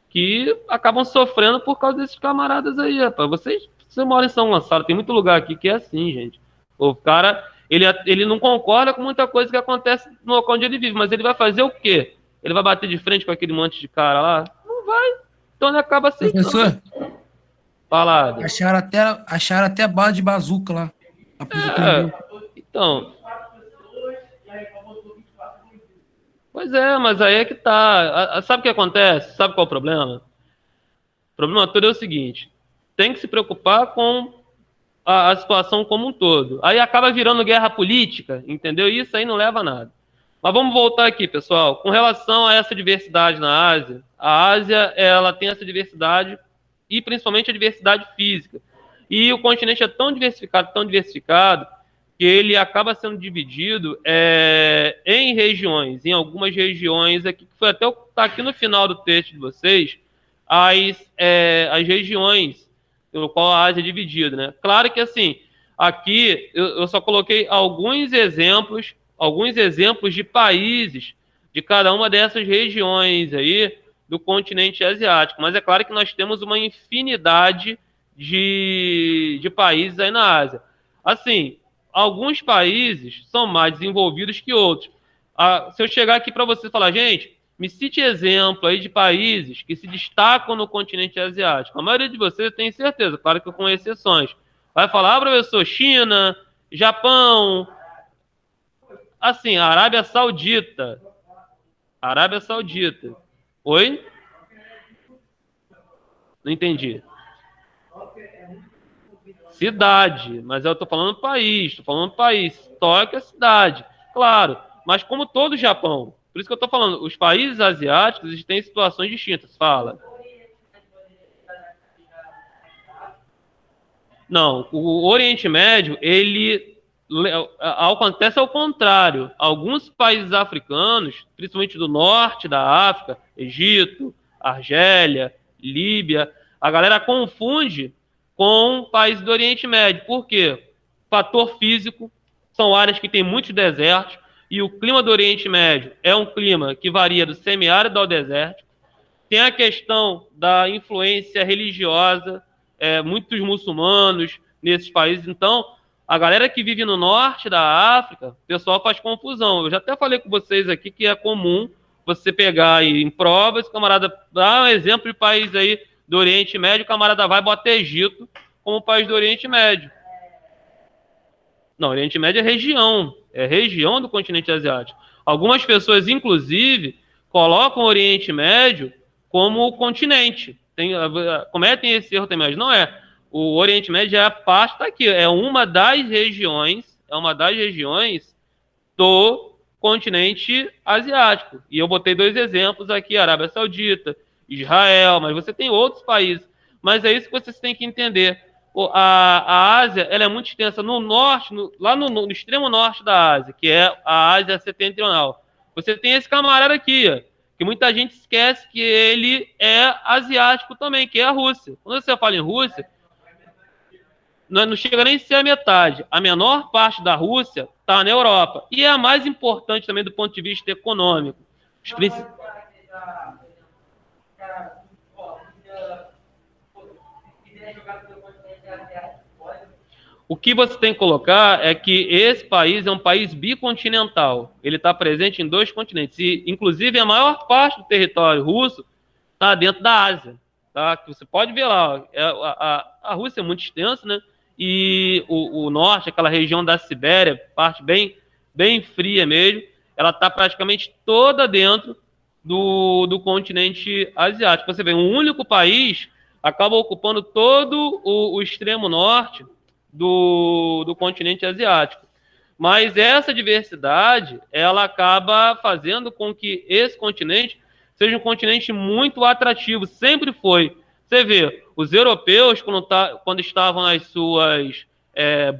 que acabam sofrendo por causa desses camaradas aí, rapaz. Você mora em São Gonçalo, tem muito lugar aqui que é assim, gente. O cara, ele não concorda com muita coisa que acontece no local onde ele vive, mas ele vai fazer o quê? Ele vai bater de frente com aquele monte de cara lá? Não vai. Então ele acaba aceitando. Professor, Falado. acharam até bala de bazuca lá. Então. Pois é, mas aí é que tá. Sabe o que acontece? Sabe qual é o problema? O problema todo é o seguinte: tem que se preocupar com a situação como um todo. Aí acaba virando guerra política, entendeu? Isso aí não leva a nada. Mas vamos voltar aqui, pessoal. Com relação a essa diversidade na Ásia, a Ásia, ela tem essa diversidade e principalmente a diversidade física. E o continente é tão diversificado, que ele acaba sendo dividido em regiões, em algumas regiões aqui, que foi até tá aqui no final do texto de vocês, as regiões pelo qual a Ásia é dividida, né? Claro que assim, aqui eu só coloquei alguns exemplos de países de cada uma dessas regiões aí do continente asiático, mas é claro que nós temos uma infinidade de países aí na Ásia. Assim, alguns países são mais desenvolvidos que outros. Se eu chegar aqui para você e falar, gente, me cite exemplo aí de países que se destacam no continente asiático. A maioria de vocês tem certeza, claro que com exceções. Vai falar, professor, China, Japão, assim, Arábia Saudita. Oi? Não entendi. Cidade, mas eu estou falando país, Tóquio é cidade, claro, mas como todo o Japão, por isso que eu estou falando, os países asiáticos eles têm situações distintas, fala. Não, o Oriente Médio, ele acontece ao contrário, alguns países africanos, principalmente do norte da África, Egito, Argélia, Líbia, a galera confunde com países do Oriente Médio. Por quê? Fator físico, são áreas que têm muitos desertos, e o clima do Oriente Médio é um clima que varia do semiárido ao deserto. Tem a questão da influência religiosa, muitos muçulmanos nesses países. Então, a galera que vive no norte da África, o pessoal faz confusão. Eu já até falei com vocês aqui que é comum você pegar aí em provas, camarada, dá um exemplo de país aí do Oriente Médio, o camarada vai botar Egito como país do Oriente Médio. Não, Oriente Médio é região do continente asiático. Algumas pessoas, inclusive, colocam o Oriente Médio como continente. Cometem esse erro também, mas não é. O Oriente Médio é a parte, está aqui, é uma das regiões do continente asiático. E eu botei 2 exemplos aqui, Arábia Saudita, Israel, mas você tem outros países. Mas é isso que vocês têm que entender. A Ásia, ela é muito extensa. No norte, lá no extremo norte da Ásia, que é a Ásia setentrional, você tem esse camarada aqui, ó, que muita gente esquece que ele é asiático também, que é a Rússia. Quando você fala em Rússia, não chega nem a ser a metade. A menor parte da Rússia está na Europa. E é a mais importante também do ponto de vista econômico. O que você tem que colocar é que esse país é um país bicontinental. Ele está presente em 2 continentes. E, inclusive, a maior parte do território russo está dentro da Ásia. Tá? Você pode ver lá. A Rússia é muito extensa, né? E o norte, aquela região da Sibéria, parte bem, bem fria mesmo, ela está praticamente toda dentro do continente asiático. Você vê, um único país acaba ocupando todo o extremo norte do continente asiático. Mas essa diversidade, ela acaba fazendo com que esse continente seja um continente muito atrativo, sempre foi. Você vê, os europeus, quando estavam nas suas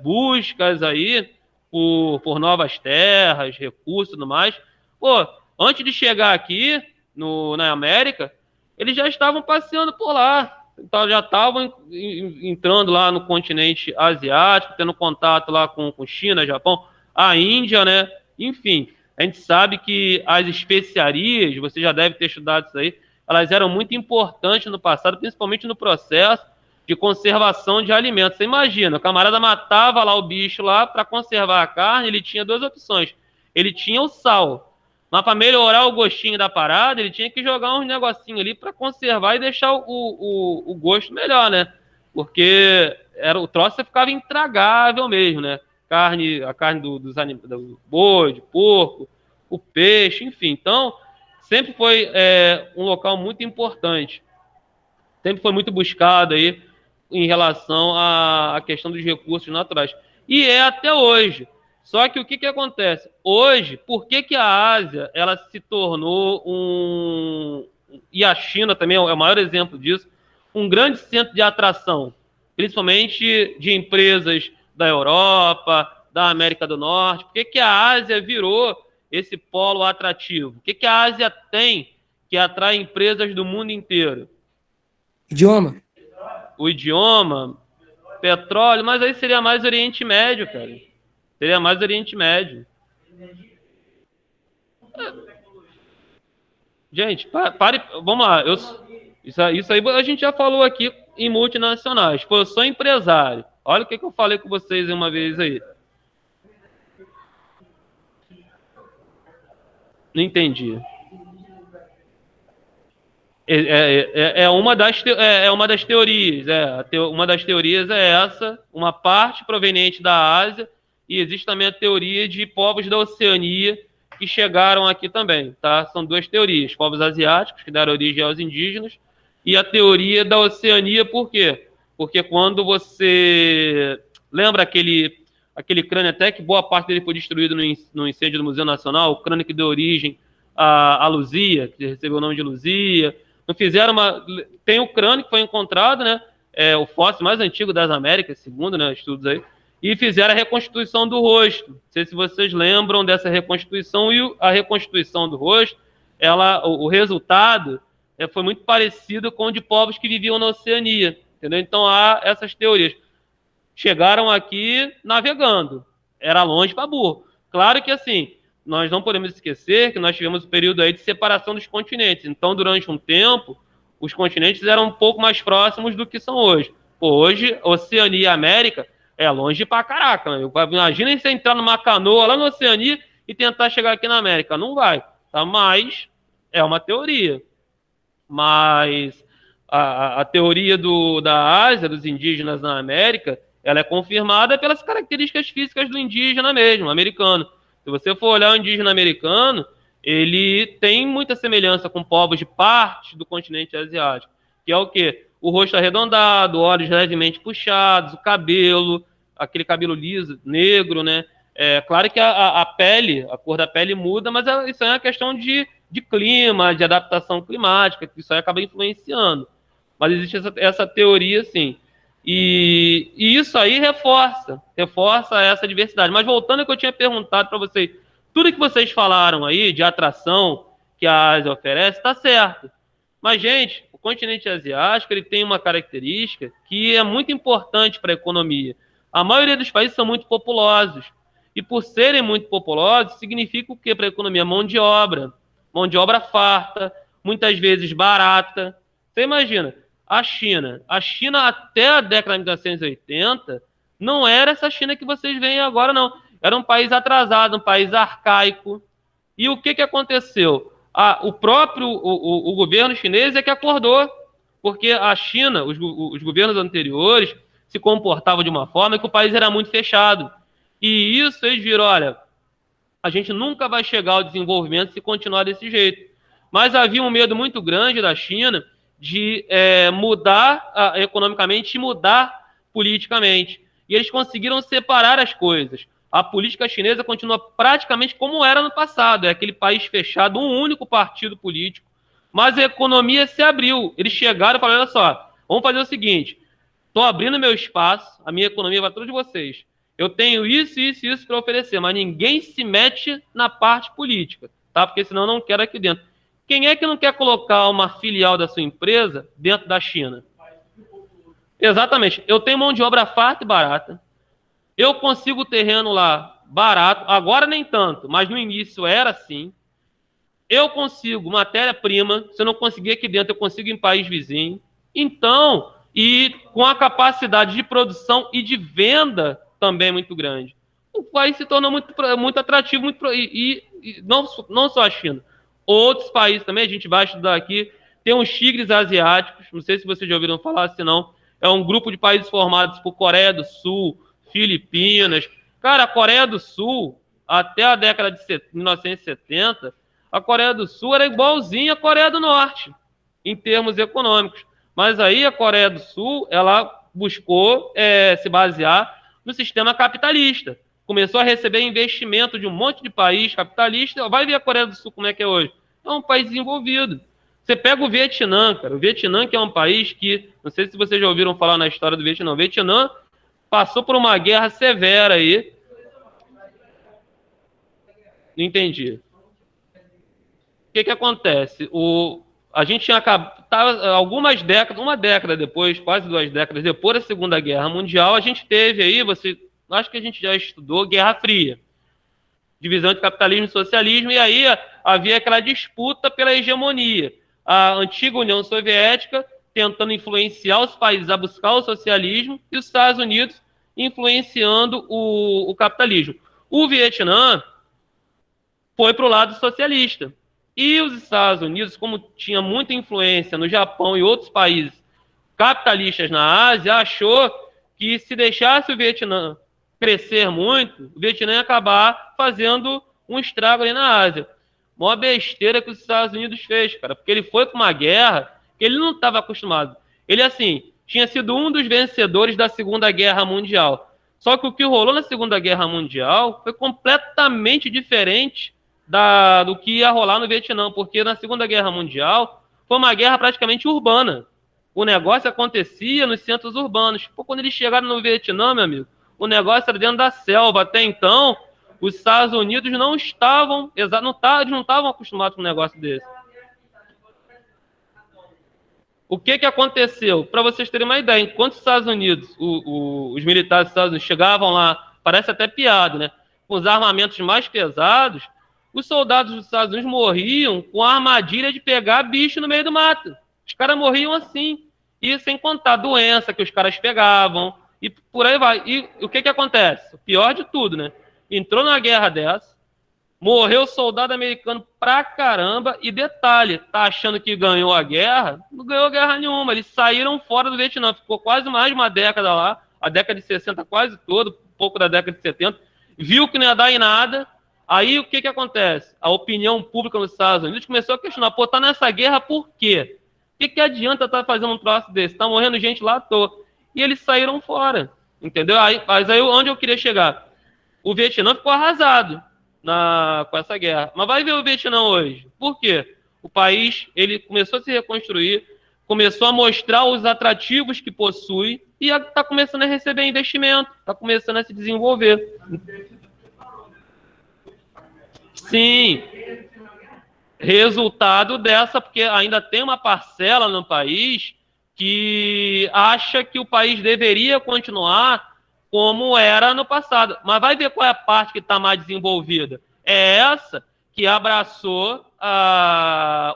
buscas aí por novas terras, recursos e tudo mais, pô, antes de chegar aqui na América, eles já estavam passeando por lá, então já estavam entrando lá no continente asiático, tendo contato lá com China, Japão, a Índia, né? Enfim, a gente sabe que as especiarias, você já deve ter estudado isso aí, elas eram muito importantes no passado, principalmente no processo de conservação de alimentos. Você imagina, o camarada matava lá o bicho lá para conservar a carne, ele tinha duas opções. Ele tinha o sal, mas para melhorar o gostinho da parada, ele tinha que jogar uns negocinhos ali para conservar e deixar o gosto melhor, né? Porque o troço ficava intragável mesmo, né? A carne dos animais, do boi, de porco, o peixe, enfim. Então, sempre foi um local muito importante. Sempre foi muito buscado aí em relação à questão dos recursos naturais. E é até hoje. Só que o que acontece? Hoje, por que a Ásia ela se tornou e a China também é o maior exemplo disso, um grande centro de atração, principalmente de empresas da Europa, da América do Norte? Por que a Ásia virou esse polo atrativo? O que a Ásia tem que atrai empresas do mundo inteiro? Idioma. O idioma, petróleo, mas aí seria mais Oriente Médio, cara. Seria mais Oriente Médio. Gente, pare, vamos lá. Isso aí a gente já falou aqui em multinacionais. Pô, eu sou empresário. Olha o que eu falei com vocês uma vez aí. Não entendi. É uma das teorias. Uma das teorias é essa, uma parte proveniente da Ásia, e existe também a teoria de povos da Oceania que chegaram aqui também, tá? São duas teorias: povos asiáticos, que deram origem aos indígenas, e a teoria da Oceania. Por quê? Porque quando você lembra aquele crânio, até que boa parte dele foi destruído no incêndio do Museu Nacional, o crânio que deu origem à Luzia, que recebeu o nome de Luzia. Não fizeram tem o crânio que foi encontrado, né? O fóssil mais antigo das Américas, segundo, né, estudos aí, e fizeram a reconstituição do rosto. Não sei se vocês lembram dessa reconstituição, e a reconstituição do rosto, o resultado foi muito parecido com o de povos que viviam na Oceania, entendeu? Então há essas teorias. Chegaram aqui navegando, era longe para burro. Claro que assim, nós não podemos esquecer que nós tivemos um período aí de separação dos continentes. Então, durante um tempo, os continentes eram um pouco mais próximos do que são hoje. Pô, hoje, Oceania e América é longe pra caraca, né? Imagina você entrar numa canoa lá na Oceania e tentar chegar aqui na América. Não vai, tá? Mas é uma teoria. Mas a teoria da Ásia, dos indígenas na América, ela é confirmada pelas características físicas do indígena mesmo, americano. Se você for olhar o indígena americano, ele tem muita semelhança com povos de parte do continente asiático, que é o quê? O rosto arredondado, olhos levemente puxados, o cabelo, aquele cabelo liso, negro, né? Claro que a pele, a cor da pele muda, mas isso é uma questão de clima, de adaptação climática, que isso aí acaba influenciando. Mas existe essa teoria, sim. E isso aí reforça essa diversidade. Mas voltando ao que eu tinha perguntado para vocês, tudo que vocês falaram aí de atração que a Ásia oferece, está certo. Mas, gente, o continente asiático ele tem uma característica que é muito importante para a economia. A maioria dos países são muito populosos. E por serem muito populosos, significa o quê para a economia? Mão de obra farta, muitas vezes barata. Você imagina, a China até a década de 1980 não era essa China que vocês veem agora, não. Era um país atrasado, um país arcaico. E o que aconteceu? O próprio governo chinês é que acordou, porque a China, os governos anteriores, se comportavam de uma forma que o país era muito fechado. E isso eles viram, olha, a gente nunca vai chegar ao desenvolvimento se continuar desse jeito. Mas havia um medo muito grande da China de mudar economicamente e mudar politicamente. E eles conseguiram separar as coisas. A política chinesa continua praticamente como era no passado. É aquele país fechado, um único partido político, mas a economia se abriu. Eles chegaram e falaram, olha só, vamos fazer o seguinte, estou abrindo meu espaço, a minha economia vai todos vocês. Eu tenho isso, isso e isso para oferecer, mas ninguém se mete na parte política, tá? Porque senão eu não quero aqui dentro. Quem é que não quer colocar uma filial da sua empresa dentro da China? Exatamente. Eu tenho mão de obra farta e barata. Eu consigo terreno lá barato. Agora nem tanto, mas no início era assim. Eu consigo matéria-prima. Se eu não conseguir aqui dentro, eu consigo em país vizinho. Então, e com a capacidade de produção e de venda também muito grande. O país se torna muito atrativo, e não só a China. Outros países também, a gente vai estudar aqui. Tem os tigres asiáticos, não sei se vocês já ouviram falar, se não. É um grupo de países formados por Coreia do Sul, Filipinas. Cara, a Coreia do Sul, até a década de 1970, a Coreia do Sul era igualzinha à Coreia do Norte, em termos econômicos. Mas aí a Coreia do Sul, ela buscou se basear no sistema capitalista. Começou a receber investimento de um monte de país capitalista. Vai ver a Coreia do Sul como é que é hoje. É um país desenvolvido. Você pega o Vietnã, cara. O Vietnã, que é um país que, não sei se vocês já ouviram falar na história do Vietnã. O Vietnã passou por uma guerra severa aí. Não entendi. O que acontece? A gente tinha algumas décadas, uma década depois, quase 2 décadas depois da Segunda Guerra Mundial, a gente teve aí, acho que a gente já estudou Guerra Fria, divisão de capitalismo e socialismo, e aí havia aquela disputa pela hegemonia. A antiga União Soviética tentando influenciar os países a buscar o socialismo e os Estados Unidos influenciando o capitalismo. O Vietnã foi para o lado socialista. E os Estados Unidos, como tinha muita influência no Japão e outros países capitalistas na Ásia, achou que se deixasse o Vietnã crescer muito, o Vietnã ia acabar fazendo um estrago ali na Ásia. Mó besteira que os Estados Unidos fez, cara, porque ele foi para uma guerra que ele não estava acostumado. Ele, assim, tinha sido um dos vencedores da Segunda Guerra Mundial. Só que o que rolou na Segunda Guerra Mundial foi completamente diferente do que ia rolar no Vietnã, porque na Segunda Guerra Mundial foi uma guerra praticamente urbana. O negócio acontecia nos centros urbanos. Pô, quando eles chegaram no Vietnã, meu amigo, o negócio era dentro da selva. Até então, os Estados Unidos não estavam acostumados com um negócio desse. O que aconteceu? Para vocês terem uma ideia, enquanto os Estados Unidos, os militares dos Estados Unidos chegavam lá, parece até piada, né? Com os armamentos mais pesados, os soldados dos Estados Unidos morriam com a armadilha de pegar bicho no meio do mato. Os caras morriam assim. E sem contar a doença que os caras pegavam. E por aí vai. E o que acontece? O pior de tudo, né? Entrou numa guerra dessa, morreu soldado americano pra caramba. E detalhe, tá achando que ganhou a guerra? Não ganhou guerra nenhuma. Eles saíram fora do Vietnã. Ficou quase mais de uma década lá. A década de 60 quase toda, um pouco da década de 70. Viu que não ia dar em nada. Aí o que acontece? A opinião pública nos Estados Unidos começou a questionar, pô, tá nessa guerra por quê? O que adianta estar fazendo um troço desse? Tá morrendo gente lá à toa. E eles saíram fora, entendeu? Mas aí onde eu queria chegar? O Vietnã ficou arrasado com essa guerra. Mas vai ver o Vietnã hoje. Por quê? O país, ele começou a se reconstruir, começou a mostrar os atrativos que possui e está começando a receber investimento, está começando a se desenvolver. Sim, resultado dessa, porque ainda tem uma parcela no país que acha que o país deveria continuar como era no passado. Mas vai ver qual é a parte que está mais desenvolvida. É essa que abraçou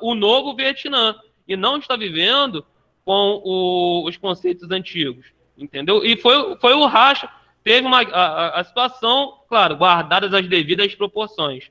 o novo Vietnã e não está vivendo com os conceitos antigos, entendeu? E foi o racha. Teve a situação, claro, guardadas as devidas proporções,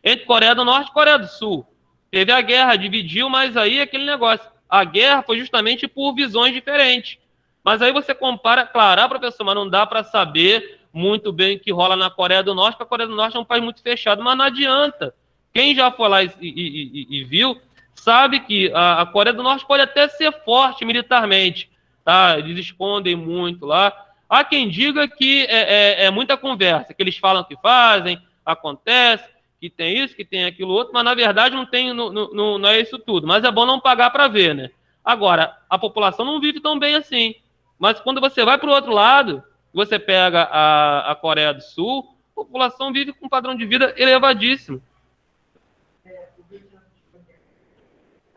entre Coreia do Norte e Coreia do Sul. Teve a guerra, dividiu, mas aí aquele negócio. A guerra foi justamente por visões diferentes. Mas aí você compara, claro, professor, mas não dá para saber muito bem o que rola na Coreia do Norte, porque a Coreia do Norte é um país muito fechado, mas não adianta. Quem já foi lá e viu, sabe que a Coreia do Norte pode até ser forte militarmente, tá? Eles escondem muito lá. Há quem diga que é muita conversa, que eles falam que fazem, acontece, que tem isso, que tem aquilo outro, mas na verdade não tem, não é isso tudo. Mas é bom não pagar para ver, né? Agora, a população não vive tão bem assim. Mas quando você vai para o outro lado, você pega a Coreia do Sul, a população vive com um padrão de vida elevadíssimo.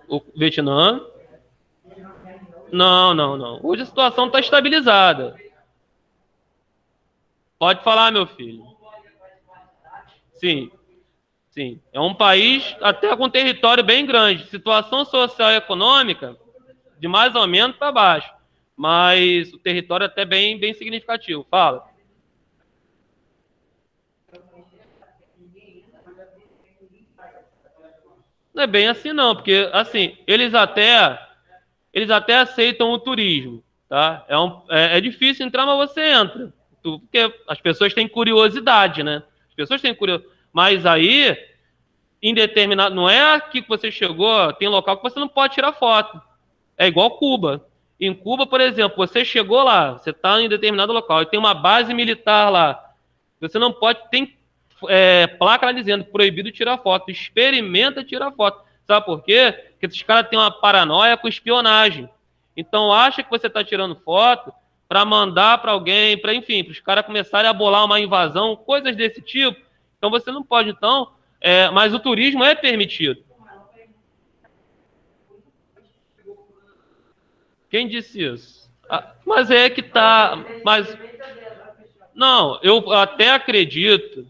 O Vietnã? Não. Hoje a situação está estabilizada. Pode falar, meu filho. Sim. É um país até com território bem grande. Situação social e econômica de mais ou menos para baixo. Mas o território é até bem significativo. Fala. Não é bem assim não, porque assim, eles até aceitam o turismo, tá? É difícil entrar, mas você entra. Porque as pessoas têm curiosidade, né? As pessoas têm curiosidade. Mas aí, em determinado... Não é aqui que você chegou, tem local que você não pode tirar foto. É igual Cuba. Em Cuba, por exemplo, você chegou lá, você está em determinado local, e tem uma base militar lá. Você não pode... Tem placa lá dizendo, proibido tirar foto. Experimenta tirar foto. Sabe por quê? Porque esses caras têm uma paranoia com espionagem. Então, acha que você está tirando foto para mandar para alguém, para os caras começarem a bolar uma invasão, coisas desse tipo. Então, você não pode, então... mas o turismo é permitido. Quem disse isso? Mas é que tá... Não, eu até acredito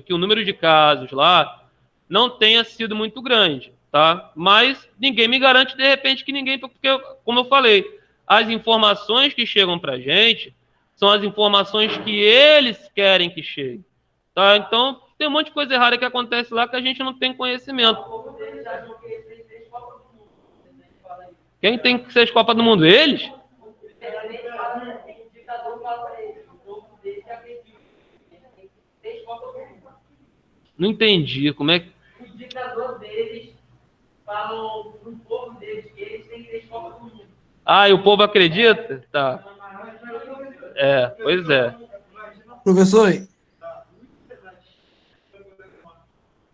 que o número de casos lá não tenha sido muito grande, tá? Mas ninguém me garante, de repente, que ninguém... Porque, como eu falei, as informações que chegam pra gente são as informações que eles querem que cheguem, tá? Então, tem um monte de coisa errada que acontece lá que a gente não tem conhecimento. Quem tem que ser Copa do Mundo? Eles? Não entendi. Como é que... O ditador deles falam pro povo deles que eles têm que ter Copa do Mundo. E o povo acredita? Tá. Pois é. Professor?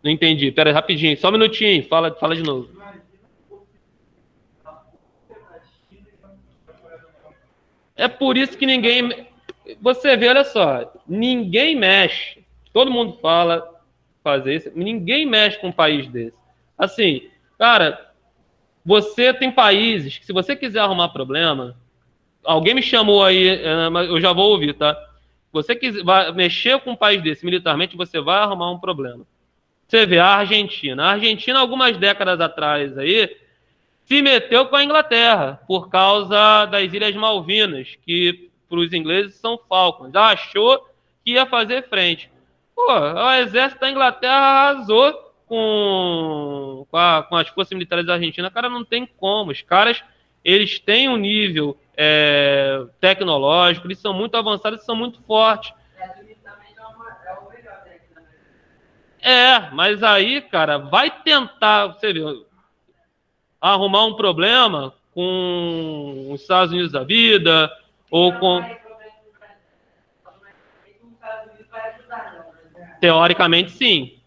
Não entendi. Pera aí, rapidinho. Só um minutinho. Fala de novo. É por isso que ninguém... Você vê, olha só. Ninguém mexe. Todo mundo fala fazer isso. Ninguém mexe com um país desse. Assim, cara, você tem países que se você quiser arrumar problema... Alguém me chamou aí, mas eu já vou ouvir, tá? Você vai mexer com um país desse militarmente, você vai arrumar um problema. Você vê a Argentina. A Argentina, algumas décadas atrás aí, se meteu com a Inglaterra por causa das Ilhas Malvinas, que para os ingleses são Falklands. Achou que ia fazer frente. Pô, o exército da Inglaterra arrasou com as forças militares da Argentina. Cara, não tem como. Os caras, eles têm um nível tecnológico, eles são muito avançados e são muito fortes. Mas aí, cara, vai tentar, você vê, arrumar um problema com os Estados Unidos da vida, ou com... Teoricamente, sim.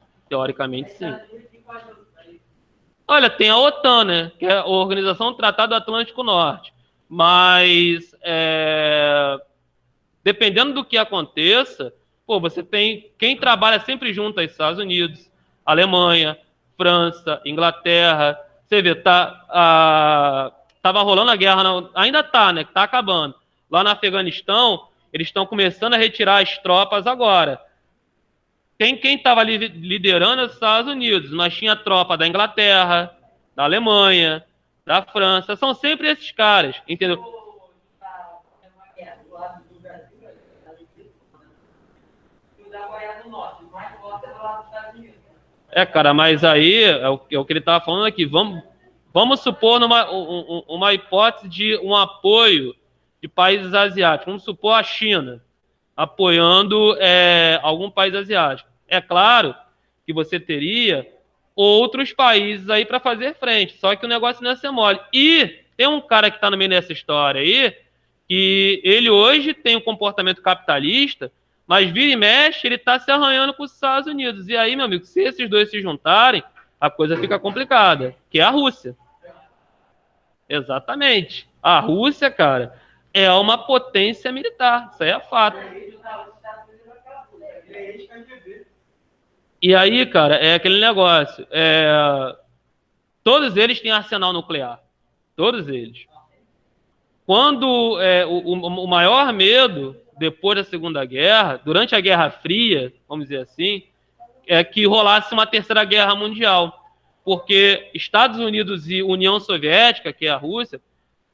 Olha, tem a OTAN, né? Que é a Organização do Tratado do Atlântico Norte. Mas, dependendo do que aconteça, você tem... Quem trabalha sempre junto aos Estados Unidos, Alemanha, França, Inglaterra... Você vê, tava rolando a guerra, ainda tá, né? Que tá acabando. Lá no Afeganistão, eles estão começando a retirar as tropas agora. Quem estava liderando é os Estados Unidos, mas tinha tropa da Inglaterra, da Alemanha, da França. São sempre esses caras, entendeu? Cara, mas aí é o que ele estava falando aqui. Vamos supor uma hipótese de um apoio de países asiáticos. Vamos supor a China apoiando algum país asiático. É claro que você teria outros países aí para fazer frente, só que o negócio não é ser mole. E tem um cara que está no meio dessa história aí, que ele hoje tem um comportamento capitalista, Mas vira e mexe, ele está se arranhando com os Estados Unidos. E aí, meu amigo, se esses dois se juntarem, a coisa fica complicada, que é a Rússia. Exatamente. A Rússia, cara, é uma potência militar. Isso aí é fato. E aí, cara, é aquele negócio. Todos eles têm arsenal nuclear. Todos eles. Quando o maior medo, depois da Segunda Guerra, durante a Guerra Fria, vamos dizer assim, é que rolasse uma terceira guerra mundial. Porque Estados Unidos e União Soviética, que é a Rússia,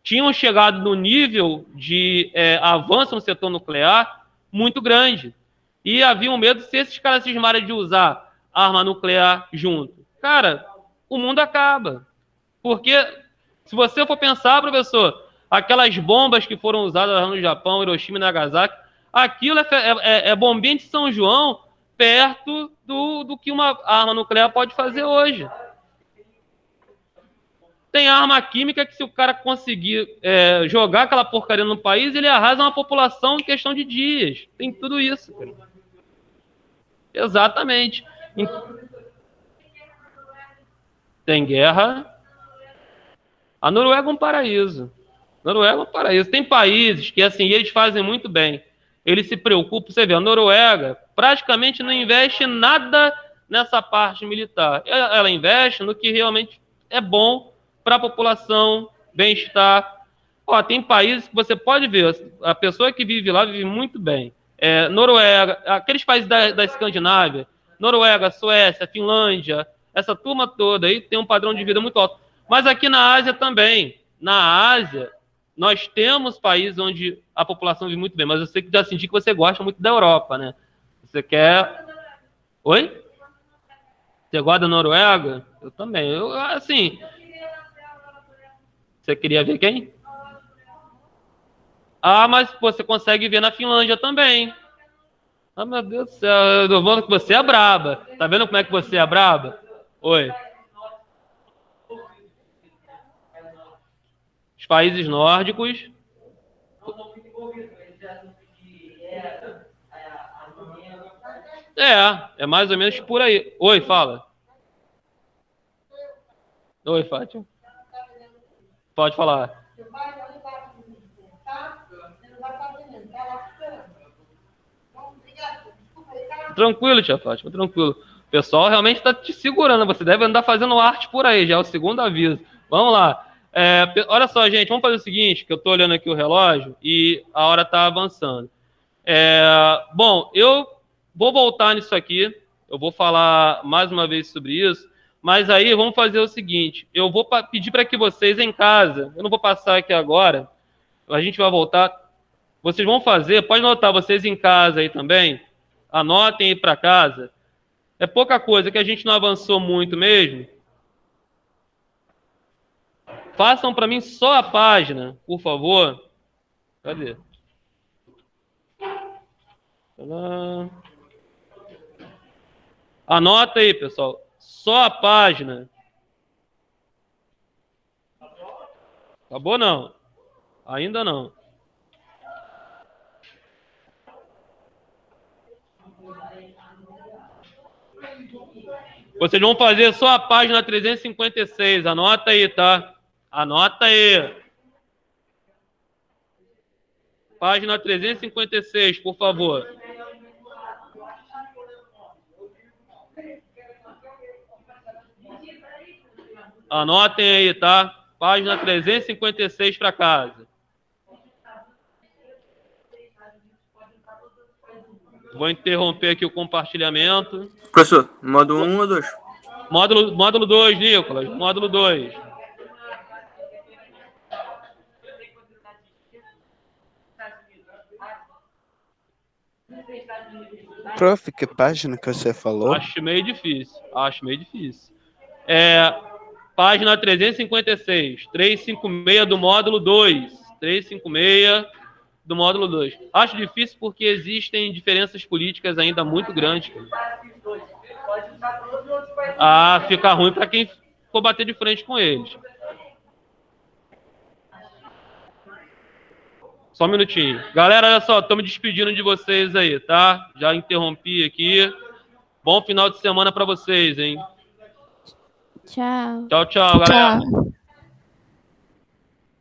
tinham chegado no nível de avanço no setor nuclear muito grande. E havia um medo, se esses caras cismarem de usar arma nuclear junto, cara, o mundo acaba. Porque, se você for pensar, professor, aquelas bombas que foram usadas lá no Japão, Hiroshima e Nagasaki, aquilo é bombinha de São João perto do que uma arma nuclear pode fazer hoje. Tem arma química que, se o cara conseguir jogar aquela porcaria no país, ele arrasa uma população em questão de dias. Tem tudo isso, cara. Exatamente. Tem guerra. A Noruega é um paraíso. Noruega é um paraíso. Tem países que, assim, eles fazem muito bem. Eles se preocupam. Você vê, a Noruega praticamente não investe nada nessa parte militar. Ela investe no que realmente é bom para a população, bem-estar. Tem países que você pode ver, a pessoa que vive lá vive muito bem. Noruega, aqueles países da Escandinávia, Noruega, Suécia, Finlândia, essa turma toda aí tem um padrão de vida muito alto. Mas aqui na Ásia também. Na Ásia, nós temos países onde a população vive muito bem, mas eu sei que já senti que você gosta muito da Europa, né? Você quer... Oi? Você gosta da Noruega? Eu também. Assim... Você queria ver quem? Mas você consegue ver na Finlândia também. Meu Deus do céu, eu tô vendo que você é braba. Tá vendo como é que você é braba? Oi. Os países nórdicos. É mais ou menos por aí. Oi, fala. Oi, Fátima. Pode falar. Tranquilo, tia Fátima, tranquilo. O pessoal realmente está te segurando. Você deve andar fazendo arte por aí, já é o segundo aviso. Vamos lá. Olha só, gente, vamos fazer o seguinte, que eu estou olhando aqui o relógio e a hora está avançando. Bom, eu vou voltar nisso aqui. Eu vou falar mais uma vez sobre isso. Mas aí vamos fazer o seguinte, eu vou pedir para que vocês em casa, eu não vou passar aqui agora, a gente vai voltar, vocês vão fazer, pode anotar vocês em casa aí também, anotem aí para casa, é pouca coisa, que a gente não avançou muito mesmo. Façam para mim só a página, por favor. Cadê? Anota aí, pessoal. Só a página. Acabou não? Ainda não. Vocês vão fazer só a página 356. Anota aí, tá? Anota aí. Página 356, por favor. Anotem aí, tá? Página 356 para casa. Vou interromper aqui o compartilhamento. Professor, módulo 1 ou 2? Módulo 2, Nicolas. Módulo 2. Prof, que página que você falou? Acho meio difícil. Página 356. 356 do módulo 2. 356 do módulo 2. Acho difícil porque existem diferenças políticas ainda muito grandes. Fica ruim para quem for bater de frente com eles. Só um minutinho. Galera, olha só, tô me despedindo de vocês aí, tá? Já interrompi aqui. Bom final de semana pra vocês, hein? Tchau. Tchau, tchau, galera. Tchau.